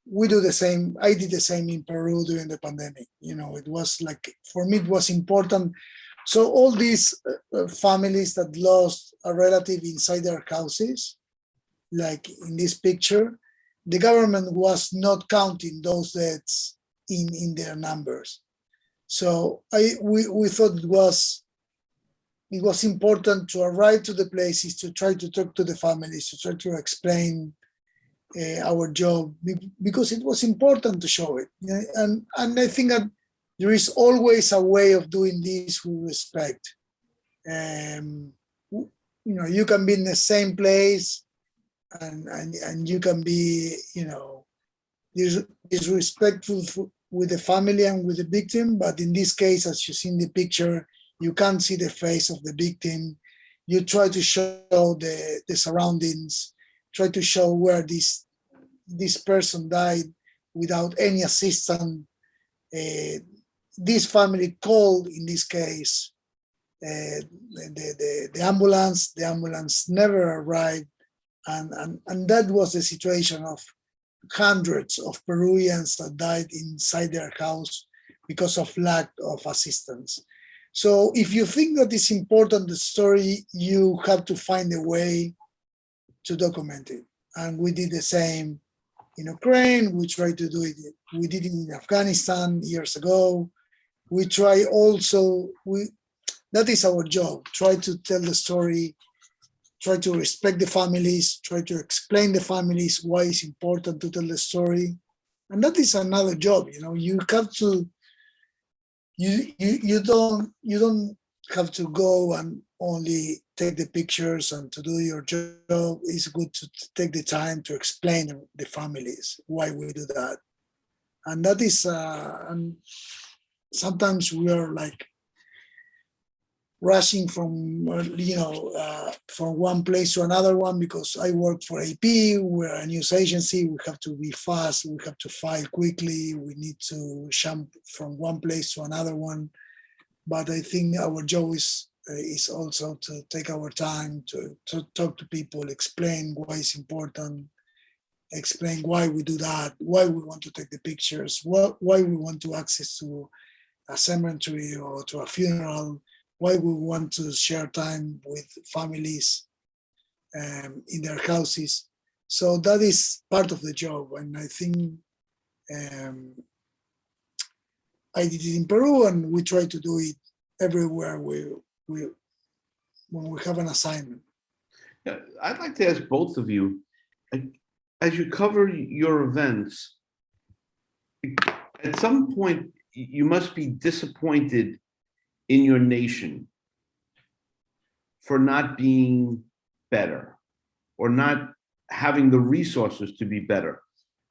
[SPEAKER 3] We do the same. I did the same in Peru during the pandemic. It was like, for me, it was important. So all these families that lost a relative inside their houses, like in this picture, the government was not counting those deaths in their numbers. So we thought it was important to arrive to the places, to try to talk to the families, to try to explain our job, because it was important to show it. And I think that there is always a way of doing this with respect. You can be in the same place and you can be, disrespectful with the family and with the victim, but in this case, as you see in the picture, you can't see the face of the victim. You try to show the surroundings, try to show where this person died without any assistance. This family called, in this case, the ambulance. The ambulance never arrived, and that was the situation of hundreds of Peruvians that died inside their house because of lack of assistance. So if you think that it's important, the story, you have to find a way to document it. And we did the same in Ukraine. We try to do it. We did it in Afghanistan years ago. We try also, that is our job. Try to tell the story, try to respect the families, try to explain the families why it's important to tell the story. And that is another job, you have to, you don't have to go and only take the pictures and to do your job. It's good to take the time to explain to the families why we do that. And that is, and sometimes we are like rushing from, from one place to another one, because I work for AP, we're a news agency, we have to be fast, we have to file quickly, we need to jump from one place to another one. But I think our job is also to take our time to talk to people, explain why it's important, explain why we do that, why we want to take the pictures, why we want to access to a cemetery or to a funeral, why we want to share time with families in their houses. So that is part of the job. And I think I did it in Peru, and we try to do it everywhere when we have an assignment.
[SPEAKER 1] Yeah, I'd like to ask both of you, as you cover your events, at some point you must be disappointed in your nation for not being better or not having the resources to be better.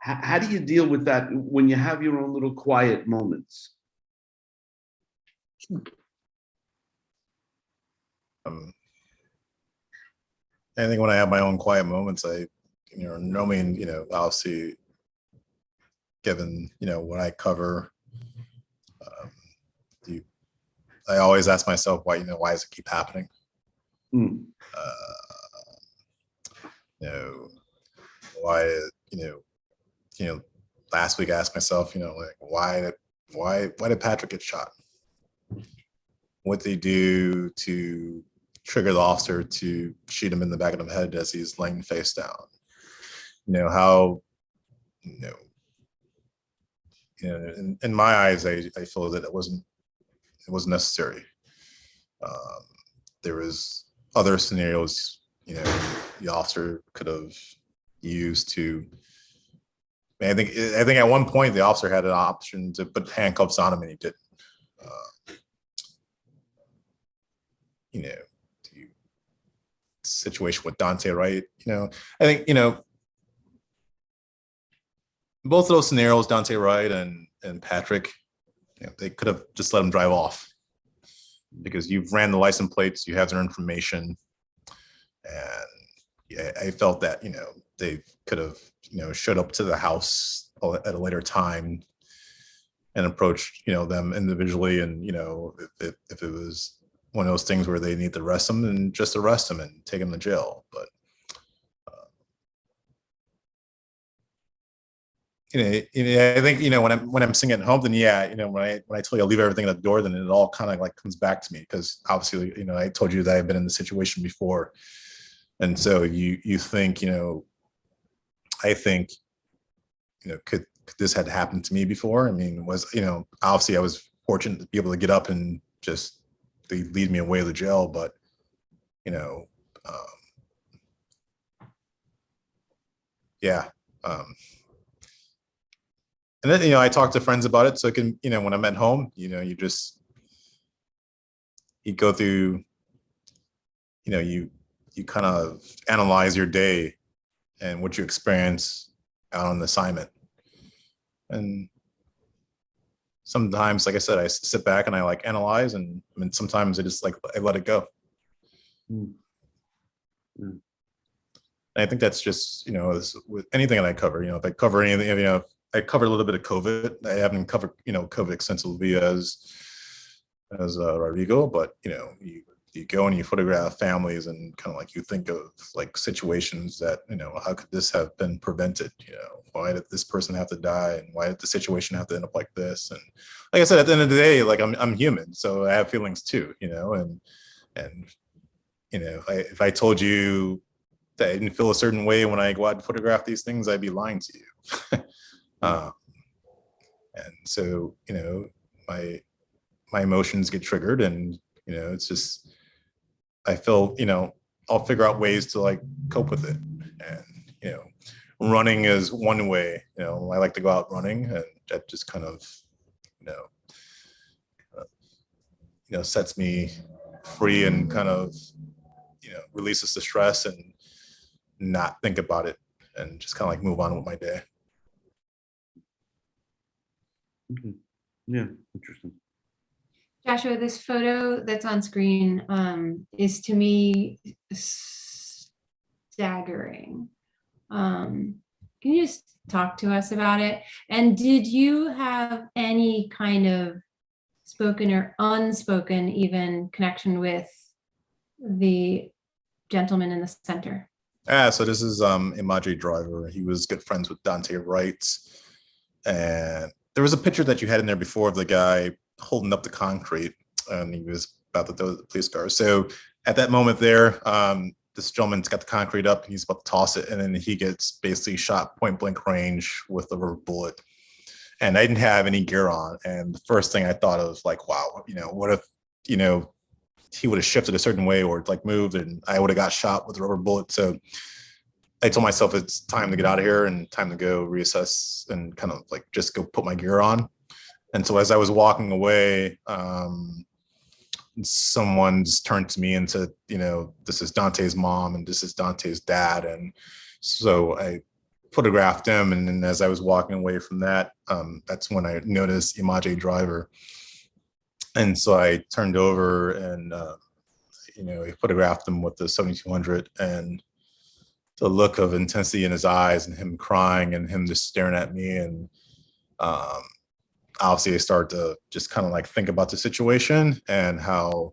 [SPEAKER 1] How do you deal with that when you have your own little quiet moments?
[SPEAKER 4] I think when I have my own quiet moments, I, normally, obviously, given, what I cover, I always ask myself why does it keep happening? Why, last week I asked myself, like, why did Patrick get shot? What did they do to trigger the officer to shoot him in the back of the head as he's laying face down? How, in my eyes, I feel that it wasn't necessary. There was other scenarios, the officer could have used to. I think at one point the officer had an option to put handcuffs on him, and he didn't. The situation with Dante Wright, I think both of those scenarios, Dante Wright and Patrick, they could have just let him drive off, because you've ran the license plates, you have their information, and I felt that they could have showed up to the house at a later time and approached them individually, and if it was one of those things where they need to arrest them, and just arrest them and take them to jail. But I think when I'm sitting at home, then when I tell you I'll leave everything at the door, then it all kind of like comes back to me, because obviously I told you that I've been in the situation before, and so you think I think could this had happened to me before? I mean, obviously I was fortunate to be able to get up and just they lead me away to jail, but and then I talk to friends about it, so it can when I'm at home, you go through, you kind of analyze your day and what you experience out on assignment, and sometimes, like I said, I sit back and I like analyze, and sometimes I just I let it go. And I think that's just with anything that I cover. If I cover anything, I cover a little bit of COVID. I haven't covered COVID extensively as Rodrigo, but you go and you photograph families, and kind of you think of situations that how could this have been prevented? Why did this person have to die, and why did the situation have to end up like this? And like I said, at the end of the day, I'm human, so I have feelings too, and if I told you that I didn't feel a certain way when I go out and photograph these things, I'd be lying to you. Um, and so, my emotions get triggered, and it's just, I feel, I'll figure out ways to like cope with it. And running is one way. I like to go out running, and that just kind of sets me free and kind of releases the stress and not think about it and just kind of like move on with my day.
[SPEAKER 1] Okay. Yeah, interesting.
[SPEAKER 2] Joshua, this photo that's on screen is to me staggering. Can you just talk to us about it? And did you have any kind of spoken or unspoken even connection with the gentleman in the center?
[SPEAKER 4] So this is Imagine Driver. He was good friends with Dante Wright. And there was a picture that you had in there before of the guy holding up the concrete, and he was about to throw the police car. So at that moment there, this gentleman's got the concrete up and he's about to toss it, and then he gets basically shot point blank range with a rubber bullet. And I didn't have any gear on. And the first thing I thought of, like, wow, what if, he would have shifted a certain way or like moved and I would have got shot with a rubber bullet. So I told myself it's time to get out of here and time to go reassess and kind of like just go put my gear on. And so as I was walking away, someone just turned to me and said, this is Dante's mom and this is Dante's dad. And so I photographed them. And then as I was walking away from that, that's when I noticed Imagine Driver. And so I turned over and, I photographed him with the 7200, and the look of intensity in his eyes and him crying and him just staring at me. And obviously I started to just kind of like think about the situation and how,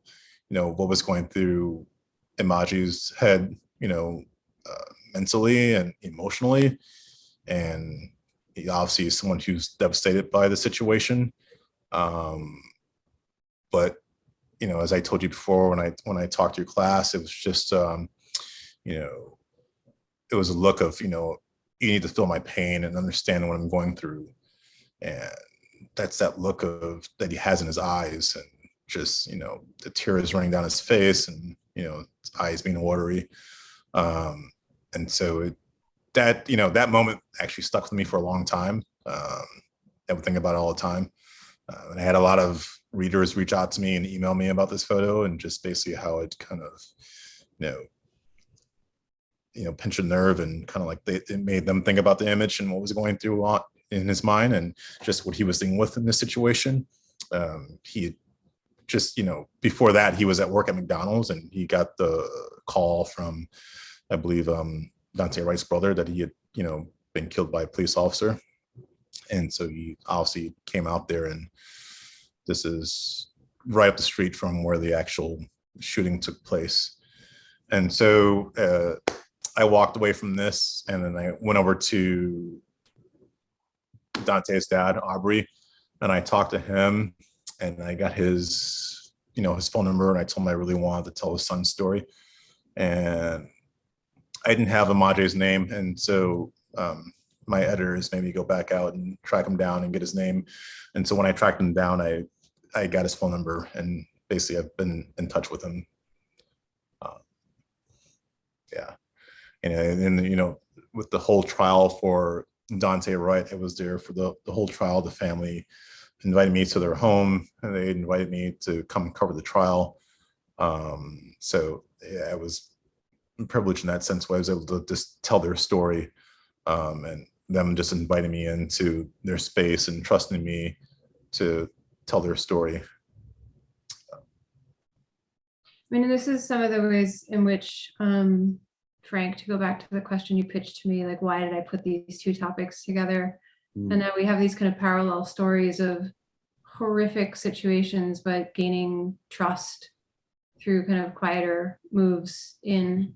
[SPEAKER 4] what was going through Imagine's head, mentally and emotionally. And he obviously is someone who's devastated by the situation. But, as I told you before, when I talked to your class, it was just, it was a look of, you need to feel my pain and understand what I'm going through. And that's that look of that he has in his eyes, and just, the tears running down his face, and, his eyes being watery. And so that moment actually stuck with me for a long time. I would think about it all the time. And I had a lot of readers reach out to me and email me about this photo, and just basically how it kind of, pinch a nerve, and kind of like it made them think about the image and what was going through in his mind, and just what he was dealing with in this situation. He just, before that, he was at work at McDonald's, and he got the call from, I believe, Dante Wright's brother, that he had, been killed by a police officer. And so he obviously came out there, and this is right up the street from where the actual shooting took place. And so I walked away from this, and then I went over to Dante's dad, Aubrey, and I talked to him, and I got his phone number, and I told him I really wanted to tell his son's story. And I didn't have Image's name, and so my editors made me go back out and track him down and get his name. And so when I tracked him down, I got his phone number, and basically I've been in touch with him. Yeah. And with the whole trial for Dante Wright, I was there for the whole trial. The family invited me to their home, and they invited me to come cover the trial. So yeah, I was privileged in that sense, where I was able to just tell their story, and them just inviting me into their space and trusting me to tell their story.
[SPEAKER 2] I mean, this is some of the ways in which, Frank, to go back to the question you pitched to me, like, why did I put these two topics together? And now we have these kind of parallel stories of horrific situations, but gaining trust through kind of quieter moves in.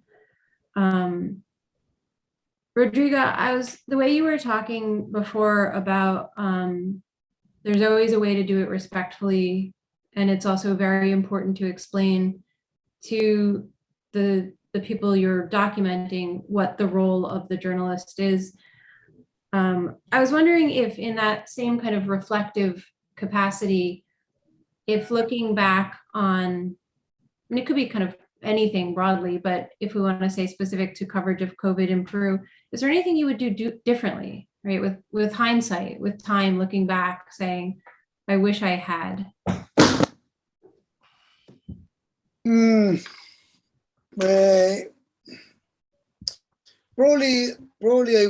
[SPEAKER 2] Rodrigo, the way you were talking before about there's always a way to do it respectfully, and it's also very important to explain to the people you're documenting what the role of the journalist is. I was wondering if in that same kind of reflective capacity, if looking back on, I mean, it could be kind of anything broadly, but if we want to say specific to coverage of COVID in Peru, is there anything you would do differently, right? With hindsight, with time, looking back, saying, I wish I had.
[SPEAKER 3] Probably I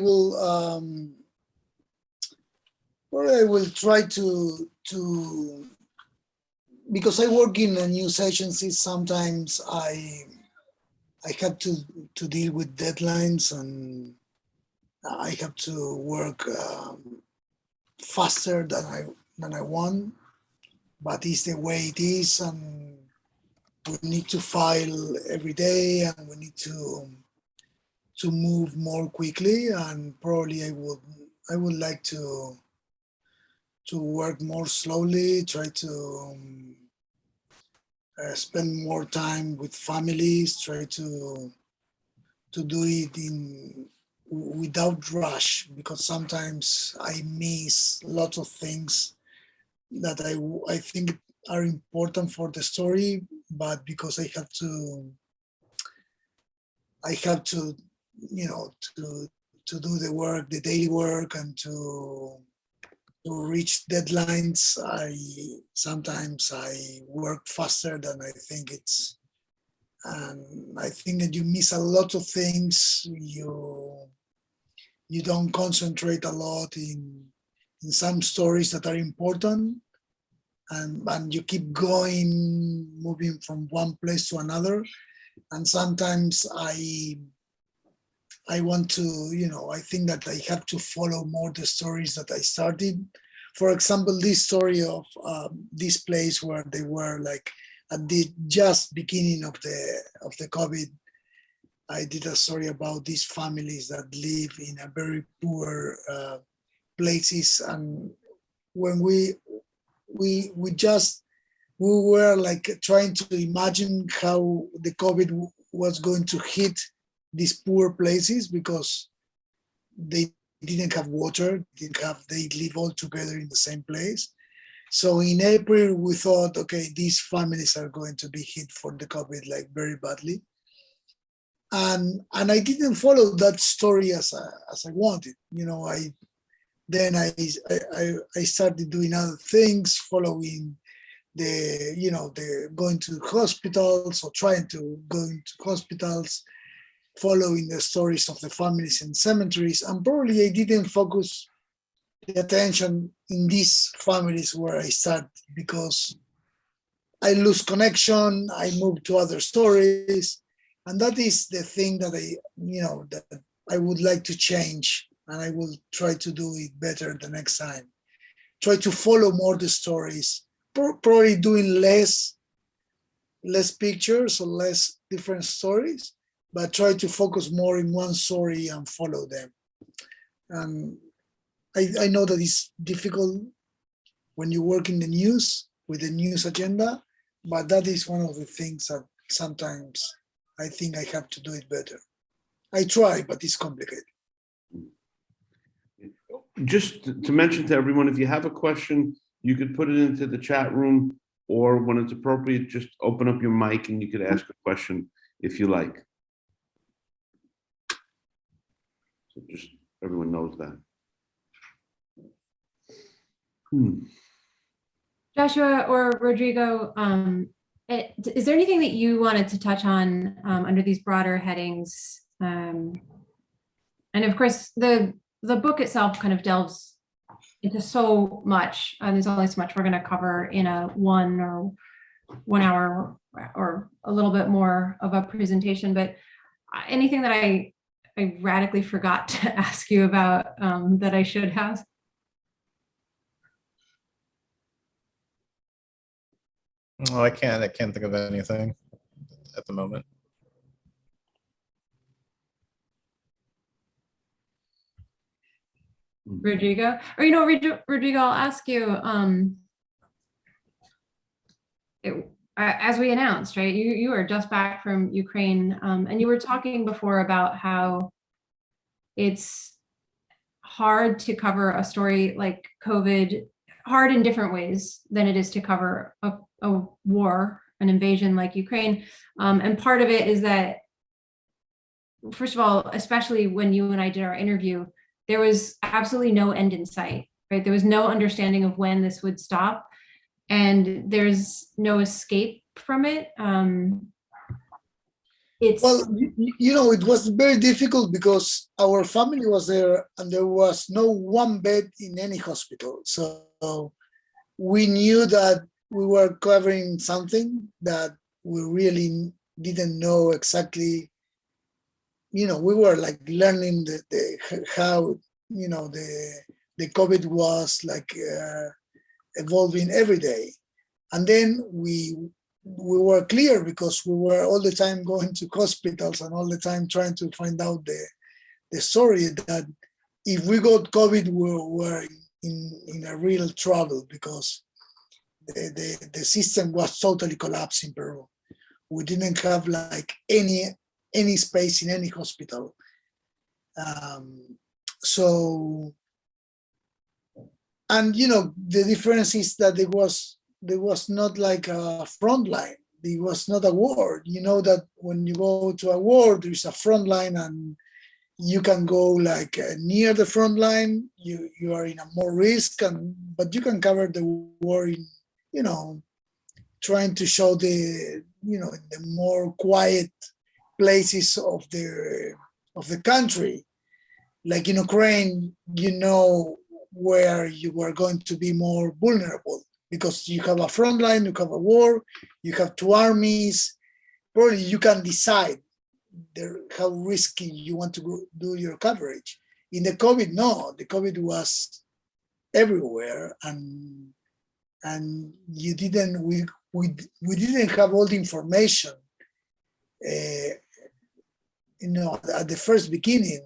[SPEAKER 3] will try to because I work in a news agency. Sometimes I have to deal with deadlines, and I have to work faster than I want. But it's the way it is, and we need to file every day, and we need to move more quickly. And probably I would like to work more slowly, try to spend more time with families, try to do it without rush, because sometimes I miss lots of things that I think are important for the story, but because I have to to do the work, the daily work, and to reach deadlines, sometimes I work faster than I think it's, and I think that you miss a lot of things. You don't concentrate a lot in some stories that are important, and you keep going, moving from one place to another. And sometimes I want to, I think that I have to follow more the stories that I started. For example, this story of this place where they were like at the just beginning of the COVID. I did a story about these families that live in a very poor places, and when we were like trying to imagine how the COVID was going to hit these poor places, because they didn't have water, they live all together in the same place. So in April, we thought, okay, these families are going to be hit for the COVID like very badly. And I didn't follow that story as I wanted. I started doing other things, following the going to hospitals, or trying to go into hospitals, following the stories of the families in cemeteries. And probably I didn't focus the attention in these families where I start, because I lose connection, I move to other stories. And that is the thing that that I would like to change, and I will try to do it better the next time. Try to follow more the stories, probably doing less pictures or less different stories, but try to focus more in one story and follow them. And I know that it's difficult when you work in the news with the news agenda, but that is one of the things that sometimes I think I have to do it better. I try, but it's complicated.
[SPEAKER 1] Just to mention to everyone, if you have a question, you could put it into the chat room, or when it's appropriate, just open up your mic and you could ask a question if you like. So just everyone knows that.
[SPEAKER 2] Joshua or Rodrigo, is there anything that you wanted to touch on under these broader headings? And of course, the book itself kind of delves into so much, and there's only so much we're going to cover in a 1 hour or a little bit more of a presentation. But anything that I radically forgot to ask you about that I should have?
[SPEAKER 4] Oh, I can't think of anything at the moment.
[SPEAKER 2] Rodrigo, or Rodrigo, I'll ask you. As we announced, right? You are just back from Ukraine, and you were talking before about how it's hard to cover a story like COVID, hard in different ways than it is to cover a war, an invasion like Ukraine. And part of it is that, first of all, especially when you and I did our interview, there was absolutely no end in sight, right? There was no understanding of when this would stop, and there's no escape from it.
[SPEAKER 3] Well, it was very difficult because our family was there and there was no one bed in any hospital. So we knew that we were covering something that we really didn't know exactly. We were like learning how, the COVID was like evolving every day. And then we were clear because we were all the time going to hospitals and all the time trying to find out the story that if we got COVID, we were in a real trouble because the system was totally collapsed in Peru. We didn't have like any space in any hospital. And the difference is that there was not like a front line. It was not a war. You know that when you go to a war, there's a front line and you can go like near the front line, you are in a more risk, but you can cover the war in, trying to show the more quiet places of the country. Like in Ukraine, where you are going to be more vulnerable because you have a front line, you have a war, you have two armies. Probably you can decide how risky you want to do your coverage. In the COVID, no, the COVID was everywhere, and we didn't have all the information. At the first beginning,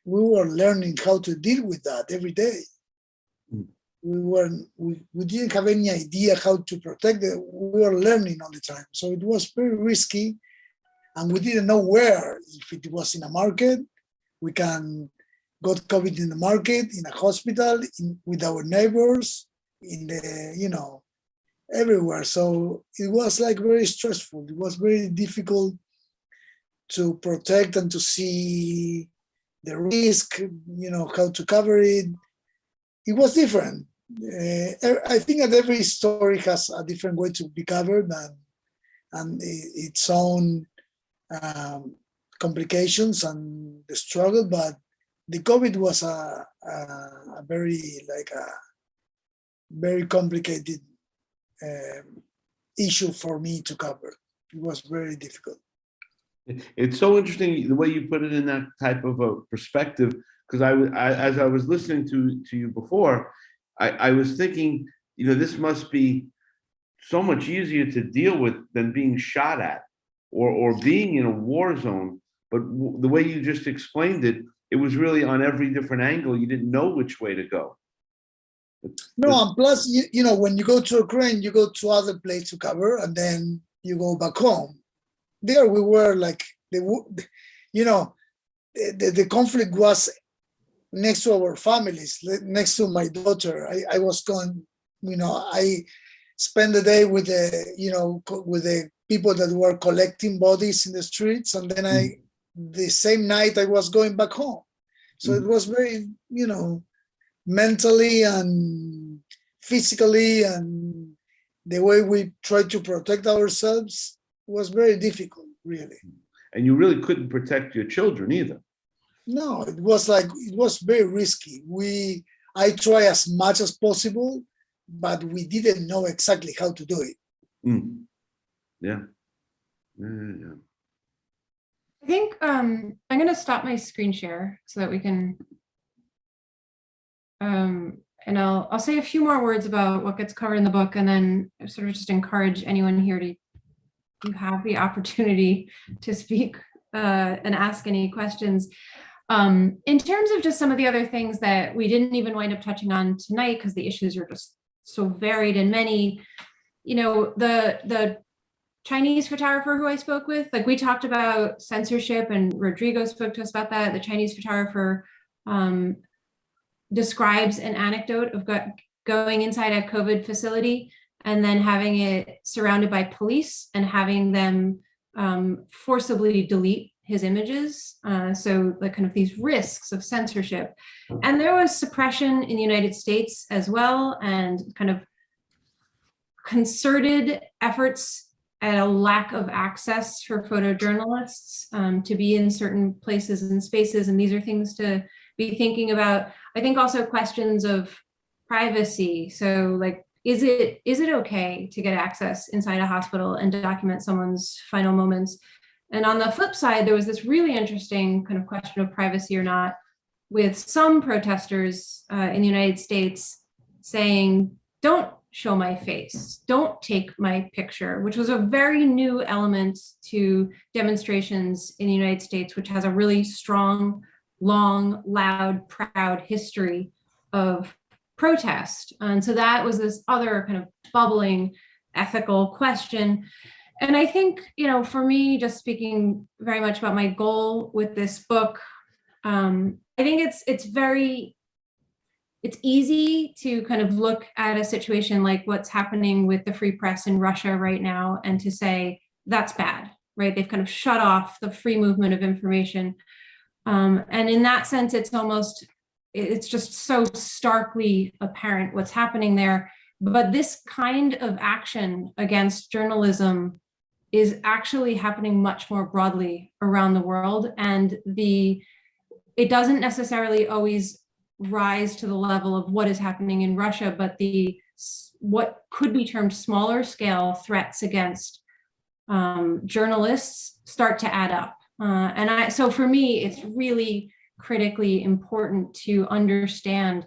[SPEAKER 3] we were learning how to deal with that every day. We didn't have any idea how to protect it. We were learning all the time. So it was very risky, and we didn't know where. If it was in a market, we can got COVID in the market, in a hospital, with our neighbors, everywhere. So it was like very stressful. It was very difficult to protect and to see the risk, how to cover it. It was different. I think that every story has a different way to be covered and its own complications and the struggle. But the COVID was a very complicated issue for me to cover. It was very difficult.
[SPEAKER 1] It's so interesting the way you put it in that type of a perspective, because as I was listening to you before, I was thinking, this must be so much easier to deal with than being shot at or being in a war zone. But the way you just explained it, it was really on every different angle. You didn't know which way to go.
[SPEAKER 3] No, and plus, when you go to Ukraine, you go to other places to cover, and then you go back home. There we were like, the conflict was next to our families, next to my daughter. I was going, I spent the day with the people that were collecting bodies in the streets, and then the same night I was going back home. So it was very, mentally and physically, and the way we tried to protect ourselves was very difficult, really.
[SPEAKER 1] And you really couldn't protect your children either.
[SPEAKER 3] No, it was very risky. I tried as much as possible, but we didn't know exactly how to do it.
[SPEAKER 1] Yeah.
[SPEAKER 2] I think I'm going to stop my screen share so that we can, and I'll say a few more words about what gets covered in the book, and then sort of just encourage anyone here to have the opportunity to speak and ask any questions. In terms of just some of the other things that we didn't even wind up touching on tonight, because the issues are just so varied and many, the Chinese photographer who I spoke with, like we talked about censorship, and Rodrigo spoke to us about that. The Chinese photographer describes an anecdote of going inside a COVID facility and then having it surrounded by police and having them forcibly delete his images. So like kind of these risks of censorship. And there was suppression in the United States as well, and kind of concerted efforts at a lack of access for photojournalists to be in certain places and spaces. And these are things to be thinking about. I think also questions of privacy. So like, is it okay to get access inside a hospital and document someone's final moments? And on the flip side, there was this really interesting kind of question of privacy or not, with some protesters in the United States saying, don't show my face, don't take my picture, which was a very new element to demonstrations in the United States, which has a really strong, long, loud, proud history of protest. And so that was this other kind of bubbling ethical question. And I think, you know, for me, just speaking very much about my goal with this book, I think it's easy to kind of look at a situation like what's happening with the free press in Russia right now and to say, that's bad, right? They've kind of shut off the free movement of information. And in that sense, it's just so starkly apparent what's happening there. But this kind of action against journalism is actually happening much more broadly around the world. And it doesn't necessarily always rise to the level of what is happening in Russia, but what could be termed smaller scale threats against journalists start to add up. So for me, it's really critically important to understand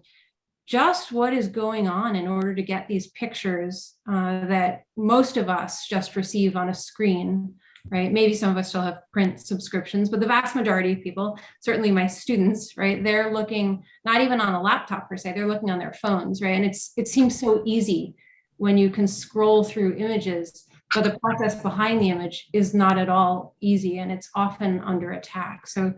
[SPEAKER 2] just what is going on in order to get these pictures that most of us just receive on a screen, right? Maybe some of us still have print subscriptions, but the vast majority of people, certainly my students, right, they're looking not even on a laptop per se, they're looking on their phones, right? And it seems so easy when you can scroll through images, but the process behind the image is not at all easy, and it's often under attack. So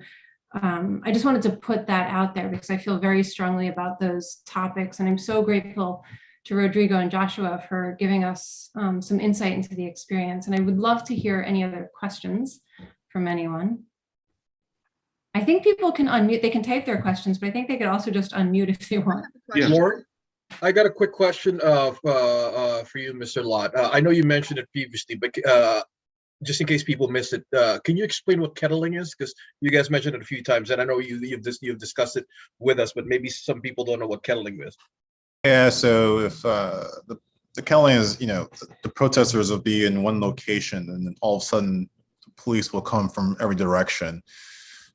[SPEAKER 2] I just wanted to put that out there because I feel very strongly about those topics. And I'm so grateful to Rodrigo and Joshua for giving us some insight into the experience. And I would love to hear any other questions from anyone. I think people can unmute, they can type their questions, but I think they could also just unmute if they want.
[SPEAKER 1] Yeah.
[SPEAKER 5] Lauren, I got a quick question for you, Mr. Lott. I know you mentioned it previously, but just in case people miss it, can you explain what kettling is? Because you guys mentioned it a few times, and I know you've discussed it with us, but maybe some people don't know what kettling is.
[SPEAKER 4] Yeah, so if the kettling is, the protesters will be in one location, and then all of a sudden the police will come from every direction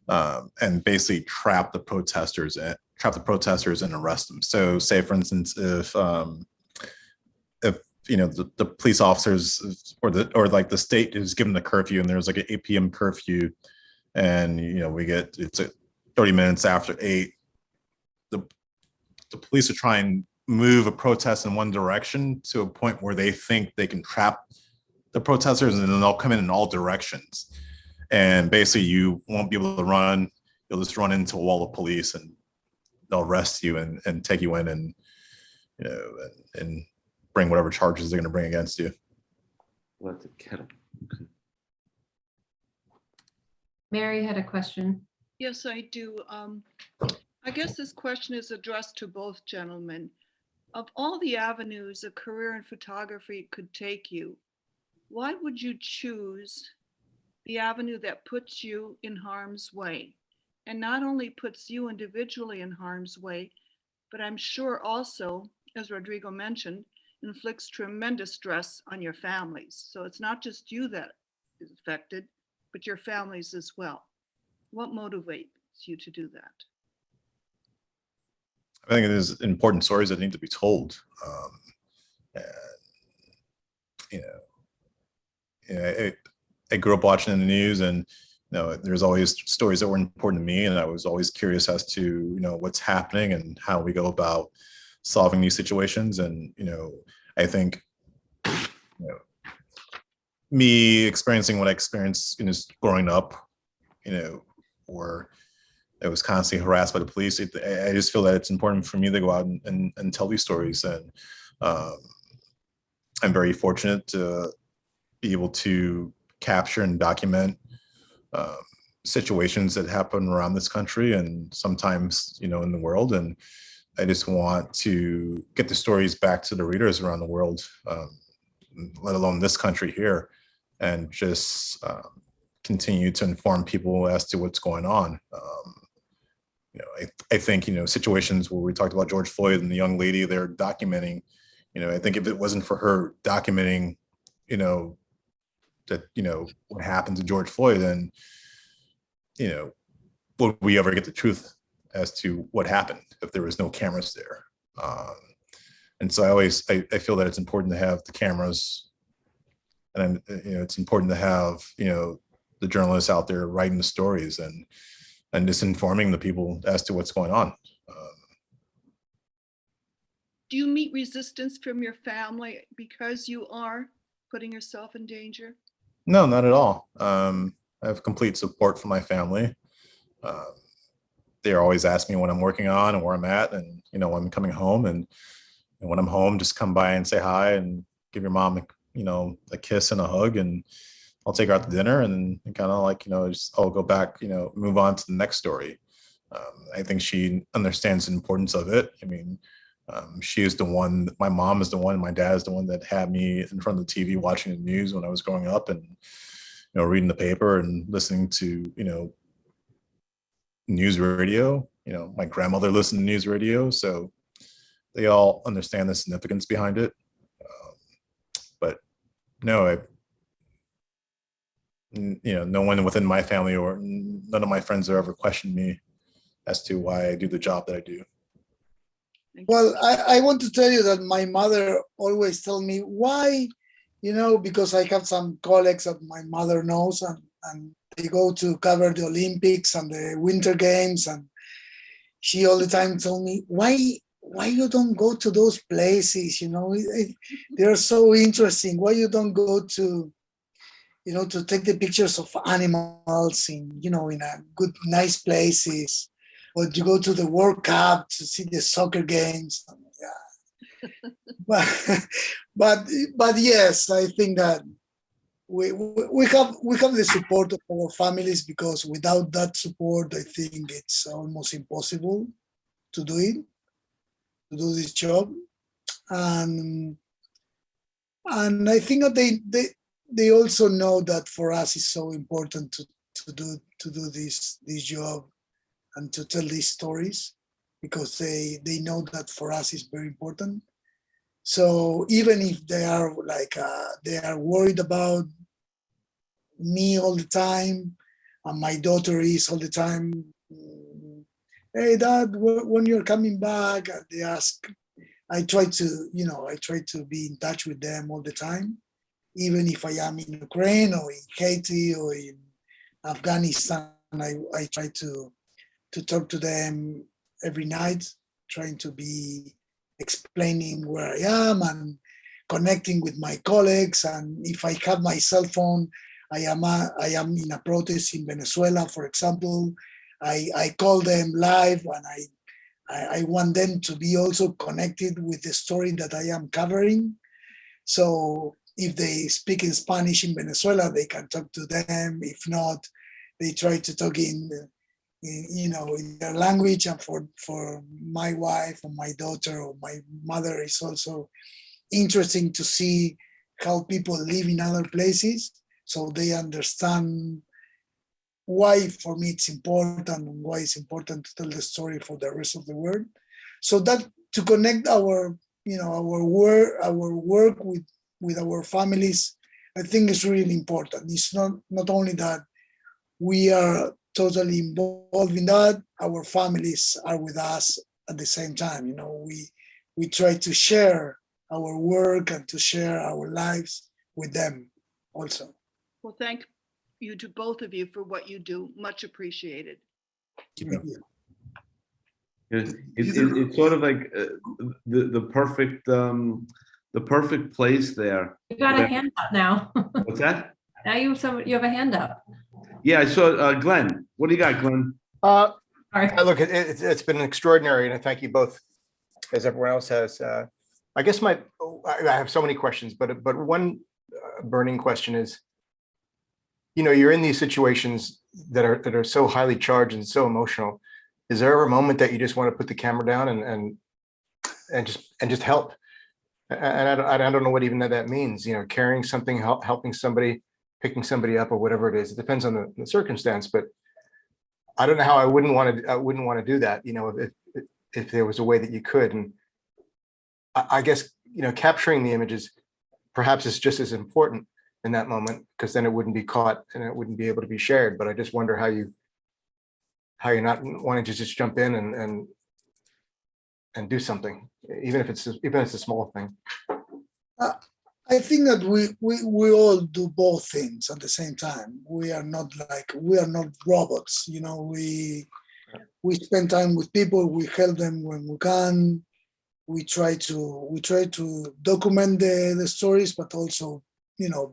[SPEAKER 4] and basically trap the protesters and arrest them. So say, for instance, if the police officers or the state is given the curfew, and there's like an 8 p.m. curfew, and it's 30 minutes after 8, the police are trying to move a protest in one direction to a point where they think they can trap the protesters, and then they'll come in all directions, and basically you won't be able to run. You'll just run into a wall of police, and they'll arrest you and take you in, and and bring whatever charges they're going to bring against you.
[SPEAKER 1] Let the kettle. Okay.
[SPEAKER 2] Mary had a question.
[SPEAKER 6] Yes, I do. I guess this question is addressed to both gentlemen. Of all the avenues a career in photography could take you, why would you choose the avenue that puts you in harm's way? And not only puts you individually in harm's way, but I'm sure also, as Rodrigo mentioned, inflicts tremendous stress on your families. So it's not just you that is affected, but your families as well. What motivates you to do that?
[SPEAKER 4] I think it is important stories that need to be told. I grew up watching the news, and there's always stories that were important to me, and I was always curious as to what's happening and how we go about solving these situations. And I think me experiencing what I experienced growing up, or it was constantly harassed by the police. I just feel that it's important for me to go out and tell these stories. And I'm very fortunate to be able to capture and document situations that happen around this country and sometimes, in the world. And I just want to get the stories back to the readers around the world, let alone this country here, and just continue to inform people as to what's going on. I think, situations where we talked about George Floyd and the young lady they're documenting, I think if it wasn't for her documenting, that, what happened to George Floyd, then, would we ever get the truth as to what happened if there was no cameras there? And so I feel that it's important to have the cameras, and it's important to have, the journalists out there writing the stories and just informing the people as to what's going on.
[SPEAKER 6] Do you meet resistance from your family because you are putting yourself in danger?
[SPEAKER 4] No, not at all. I have complete support from my family. They always ask me what I'm working on and where I'm at, and when I'm coming home. And when I'm home, just come by and say hi and give your mom, a kiss and a hug, and I'll take her out to dinner, and kind of like, just I'll go back, move on to the next story. I think she understands the importance of it. I mean, she is the one, my mom is the one, my dad is the one that had me in front of the TV watching the news when I was growing up, and, reading the paper and listening to, news radio. My grandmother listened to news radio, so they all understand the significance behind it. But no, no one within my family or none of my friends have ever questioned me as to why I do the job that I do.
[SPEAKER 3] Well, I want to tell you that my mother always tell me why, because I have some colleagues that my mother knows, and they go to cover the Olympics and the Winter Games, and she all the time told me, why you don't go to those places, they're so interesting. Why you don't go to, to take the pictures of animals in a good, nice places, or you go to the World Cup to see the soccer games. Yeah. but yes, I think that we have the support of our families, because without that support, I think it's almost impossible to do this job. And I think that they also know that for us it's so important to do this job and to tell these stories, because they know that for us it's very important. So even if they are they are worried about me all the time, and my daughter is all the time, hey Dad, when you're coming back? They ask. I try to be in touch with them all the time, even if I am in Ukraine or in Haiti or in Afghanistan. I try to talk to them every night, trying to be explaining where I am and connecting with my colleagues. And if I have my cell phone, I am in a protest in Venezuela, for example, I call them live, and I want them to be also connected with the story that I am covering. So if they speak in Spanish in Venezuela, they can talk to them. If not, they try to talk in their language. And for my wife or my daughter or my mother, it's also interesting to see how people live in other places, so they understand why for me it's important, and why it's important to tell the story for the rest of the world. So that to connect our work with our families, I think is really important. It's not only that we are totally involved in that, our families are with us at the same time. We try to share our work and to share our lives with them also.
[SPEAKER 6] Well, thank you to both of you for what you do. Much appreciated.
[SPEAKER 3] Thank you.
[SPEAKER 1] It's sort of like the perfect place there.
[SPEAKER 2] You got a hand up now.
[SPEAKER 1] What's that?
[SPEAKER 2] Now you have a hand up.
[SPEAKER 1] Yeah, I saw Glenn. What do you got, Glenn?
[SPEAKER 2] Sorry.
[SPEAKER 7] Look, it's been extraordinary, and I thank you both, as everyone else has. I guess I have so many questions, but one burning question is, you're in these situations that are so highly charged and so emotional. Is there ever a moment that you just want to put the camera down and just help? And I don't know what even that means. Carrying something, helping somebody, picking somebody up, or whatever it is. It depends on the circumstance, but I don't know how I wouldn't want to do that. If there was a way that you could. And I guess capturing the images perhaps is just as important in that moment, because then it wouldn't be caught and it wouldn't be able to be shared. But I just wonder how you're not wanting to just jump in and do something, even if it's a small thing.
[SPEAKER 3] I think that we all do both things at the same time. We are not robots. We spend time with people. We help them when we can. We try to document the stories, but also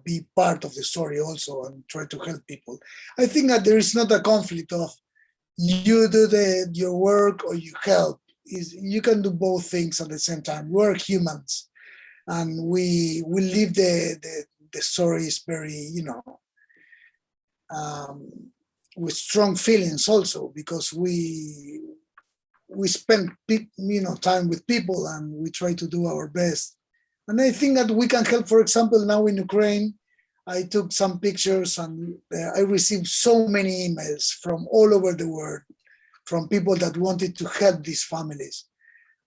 [SPEAKER 3] be part of the story also and try to help people. I think that there is not a conflict of you do your work or you help. You can do both things at the same time. We're humans, and we live the stories very with strong feelings also, because we spend time with people and we try to do our best. And I think that we can help. For example, now in Ukraine, I took some pictures and I received so many emails from all over the world, from people that wanted to help these families.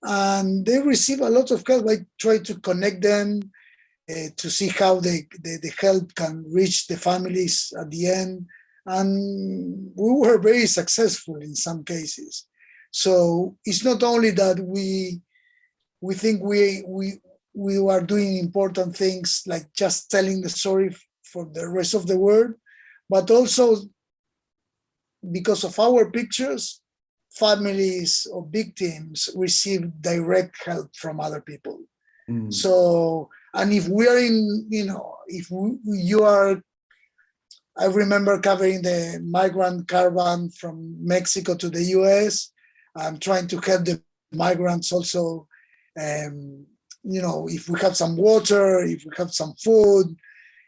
[SPEAKER 3] And they receive a lot of help. I try to connect them to see how the help can reach the families at the end. And we were very successful in some cases. So it's not only that we think we are doing important things like just telling the story for the rest of the world, but also because of our pictures, families of victims receive direct help from other people. So, and if we are I remember covering the migrant caravan from Mexico to the US and trying to help the migrants also. If we have some water, if we have some food,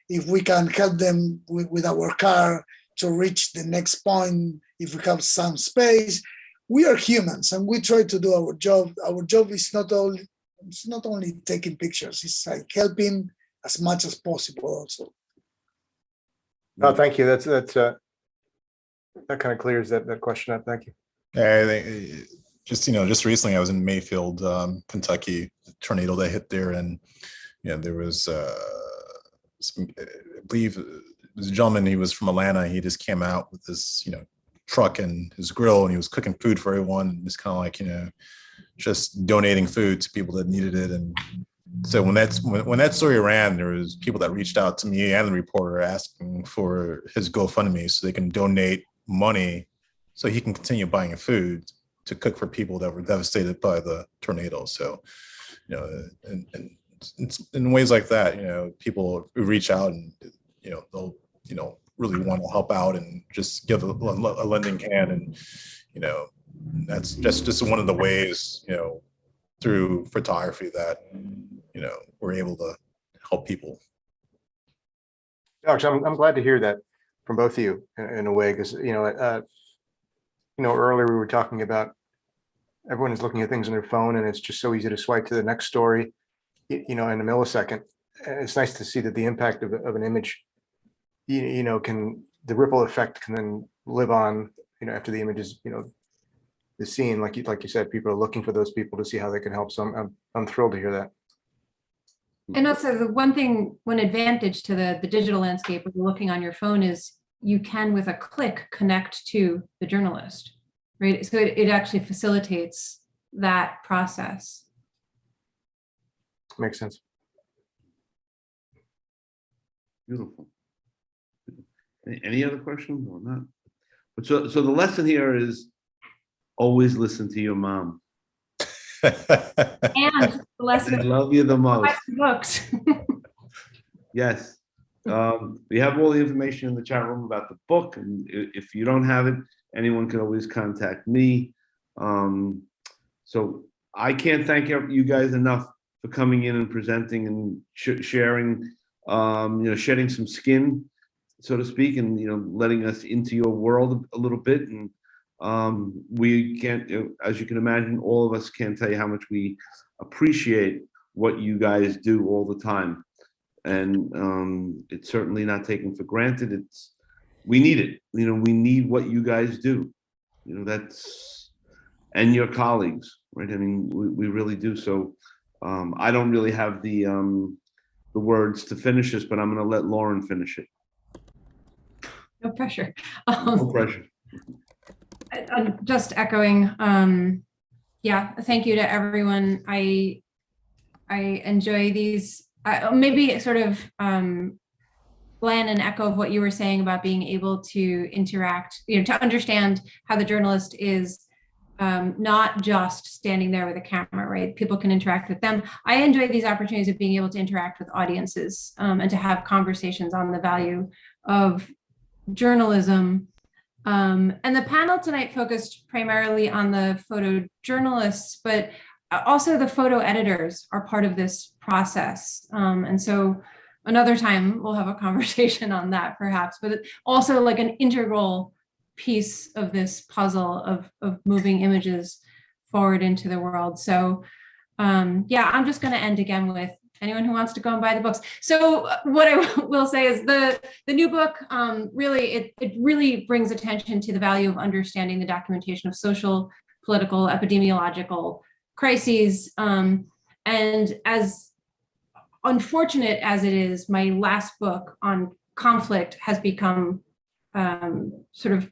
[SPEAKER 3] if we can help them with our car to reach the next point, if we have some space. We are humans and we try to do our job. Our job is not only taking pictures, it's like helping as much as possible also.
[SPEAKER 7] Oh, thank you. That kind of clears that question up. Thank you.
[SPEAKER 4] Yeah, I think just recently I was in Mayfield, Kentucky, tornado that hit there, and there was I believe it was a gentleman. He was from Atlanta. He just came out with this truck and his grill, and he was cooking food for everyone, and just kind of like just donating food to people that needed it. And so when that story ran, there was people that reached out to me and the reporter asking for his GoFundMe so they can donate money so he can continue buying food to cook for people that were devastated by the tornado. So, and in ways like that, people reach out and they'll really want to help out and just give a lending hand, and that's just one of the ways through photography that we're able to help people.
[SPEAKER 7] Actually, I'm glad to hear that from both of you in a way, because earlier we were talking about everyone is looking at things on their phone, and it's just so easy to swipe to the next story, in a millisecond. It's nice to see that the impact of an image, the ripple effect can then live on, after the image is, the scene, like you said, people are looking for those people to see how they can help. So I'm thrilled to hear that.
[SPEAKER 2] And also one advantage to the digital landscape when you're looking on your phone is you can, with a click, connect to the journalist, right? So it actually facilitates that process.
[SPEAKER 7] Makes sense.
[SPEAKER 1] Beautiful. Any other questions or not? But so the lesson here is always listen to your mom.
[SPEAKER 2] And the
[SPEAKER 1] I
[SPEAKER 2] lesson
[SPEAKER 1] love you the most.
[SPEAKER 2] books.
[SPEAKER 1] Yes. We have all the information in the chat room about the book, and if you don't have it, anyone can always contact me. So I can't thank you guys enough for coming in and presenting and sharing, shedding some skin, so to speak, and letting us into your world a little bit. And we can't, as you can imagine, all of us can't tell you how much we appreciate what you guys do all the time. And it's certainly not taken for granted. We need it. We need what you guys do. And your colleagues, right? I mean, we really do. So I don't really have the words to finish this, but I'm going to let Lauren finish it.
[SPEAKER 2] No pressure.
[SPEAKER 1] No pressure.
[SPEAKER 2] I'm just echoing. Yeah, thank you to everyone. I enjoy these. Maybe sort of blend and echo of what you were saying about being able to interact. To understand how the journalist is not just standing there with a camera, right? People can interact with them. I enjoy these opportunities of being able to interact with audiences and to have conversations on the value of journalism. And the panel tonight focused primarily on the photojournalists, but also the photo editors are part of this process. And so another time we'll have a conversation on that perhaps, but also like an integral piece of this puzzle of moving images forward into the world. So yeah, I'm just going to end again with anyone who wants to go and buy the books. So what I will say is the new book really, it really brings attention to the value of understanding the documentation of social, political, epidemiological crises. And as unfortunate as it is, my last book on conflict has become sort of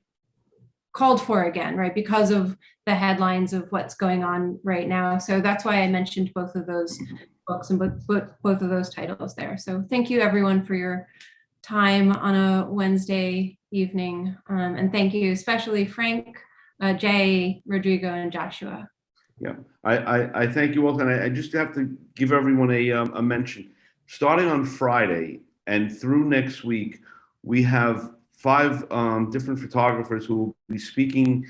[SPEAKER 2] called for again, right? Because of the headlines of what's going on right now. So that's why I mentioned both of those books and both of those titles there. So thank you everyone for your time on a Wednesday evening. And thank you especially Frank, Jay, Rodrigo, and Joshua.
[SPEAKER 1] Yeah, I thank you all. And I just have to give everyone a mention. Starting on Friday and through next week, we have 5 different photographers who will be speaking,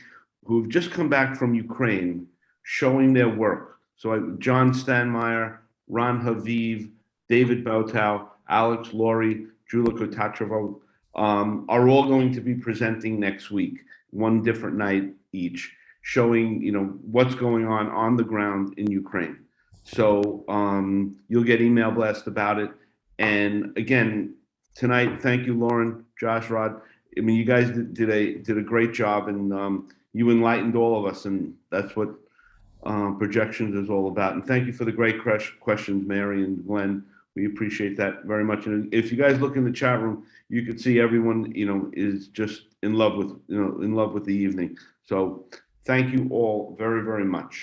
[SPEAKER 1] who have just come back from Ukraine, showing their work. So John Stanmeyer, Ron Haviv, David Boutau, Alex Laurie, Julia Kotachevo are all going to be presenting next week, one different night each, showing what's going on the ground in Ukraine. So you'll get email blast about it. And again, tonight, thank you, Lauren, Josh, Rod. I mean, you guys did a great job, and you enlightened all of us, and that's what projections is all about. And thank you for the great questions, Mary and Glenn. We appreciate that very much. And if you guys look in the chat room, you can see everyone, is just in love with the evening. So thank you all very, very much.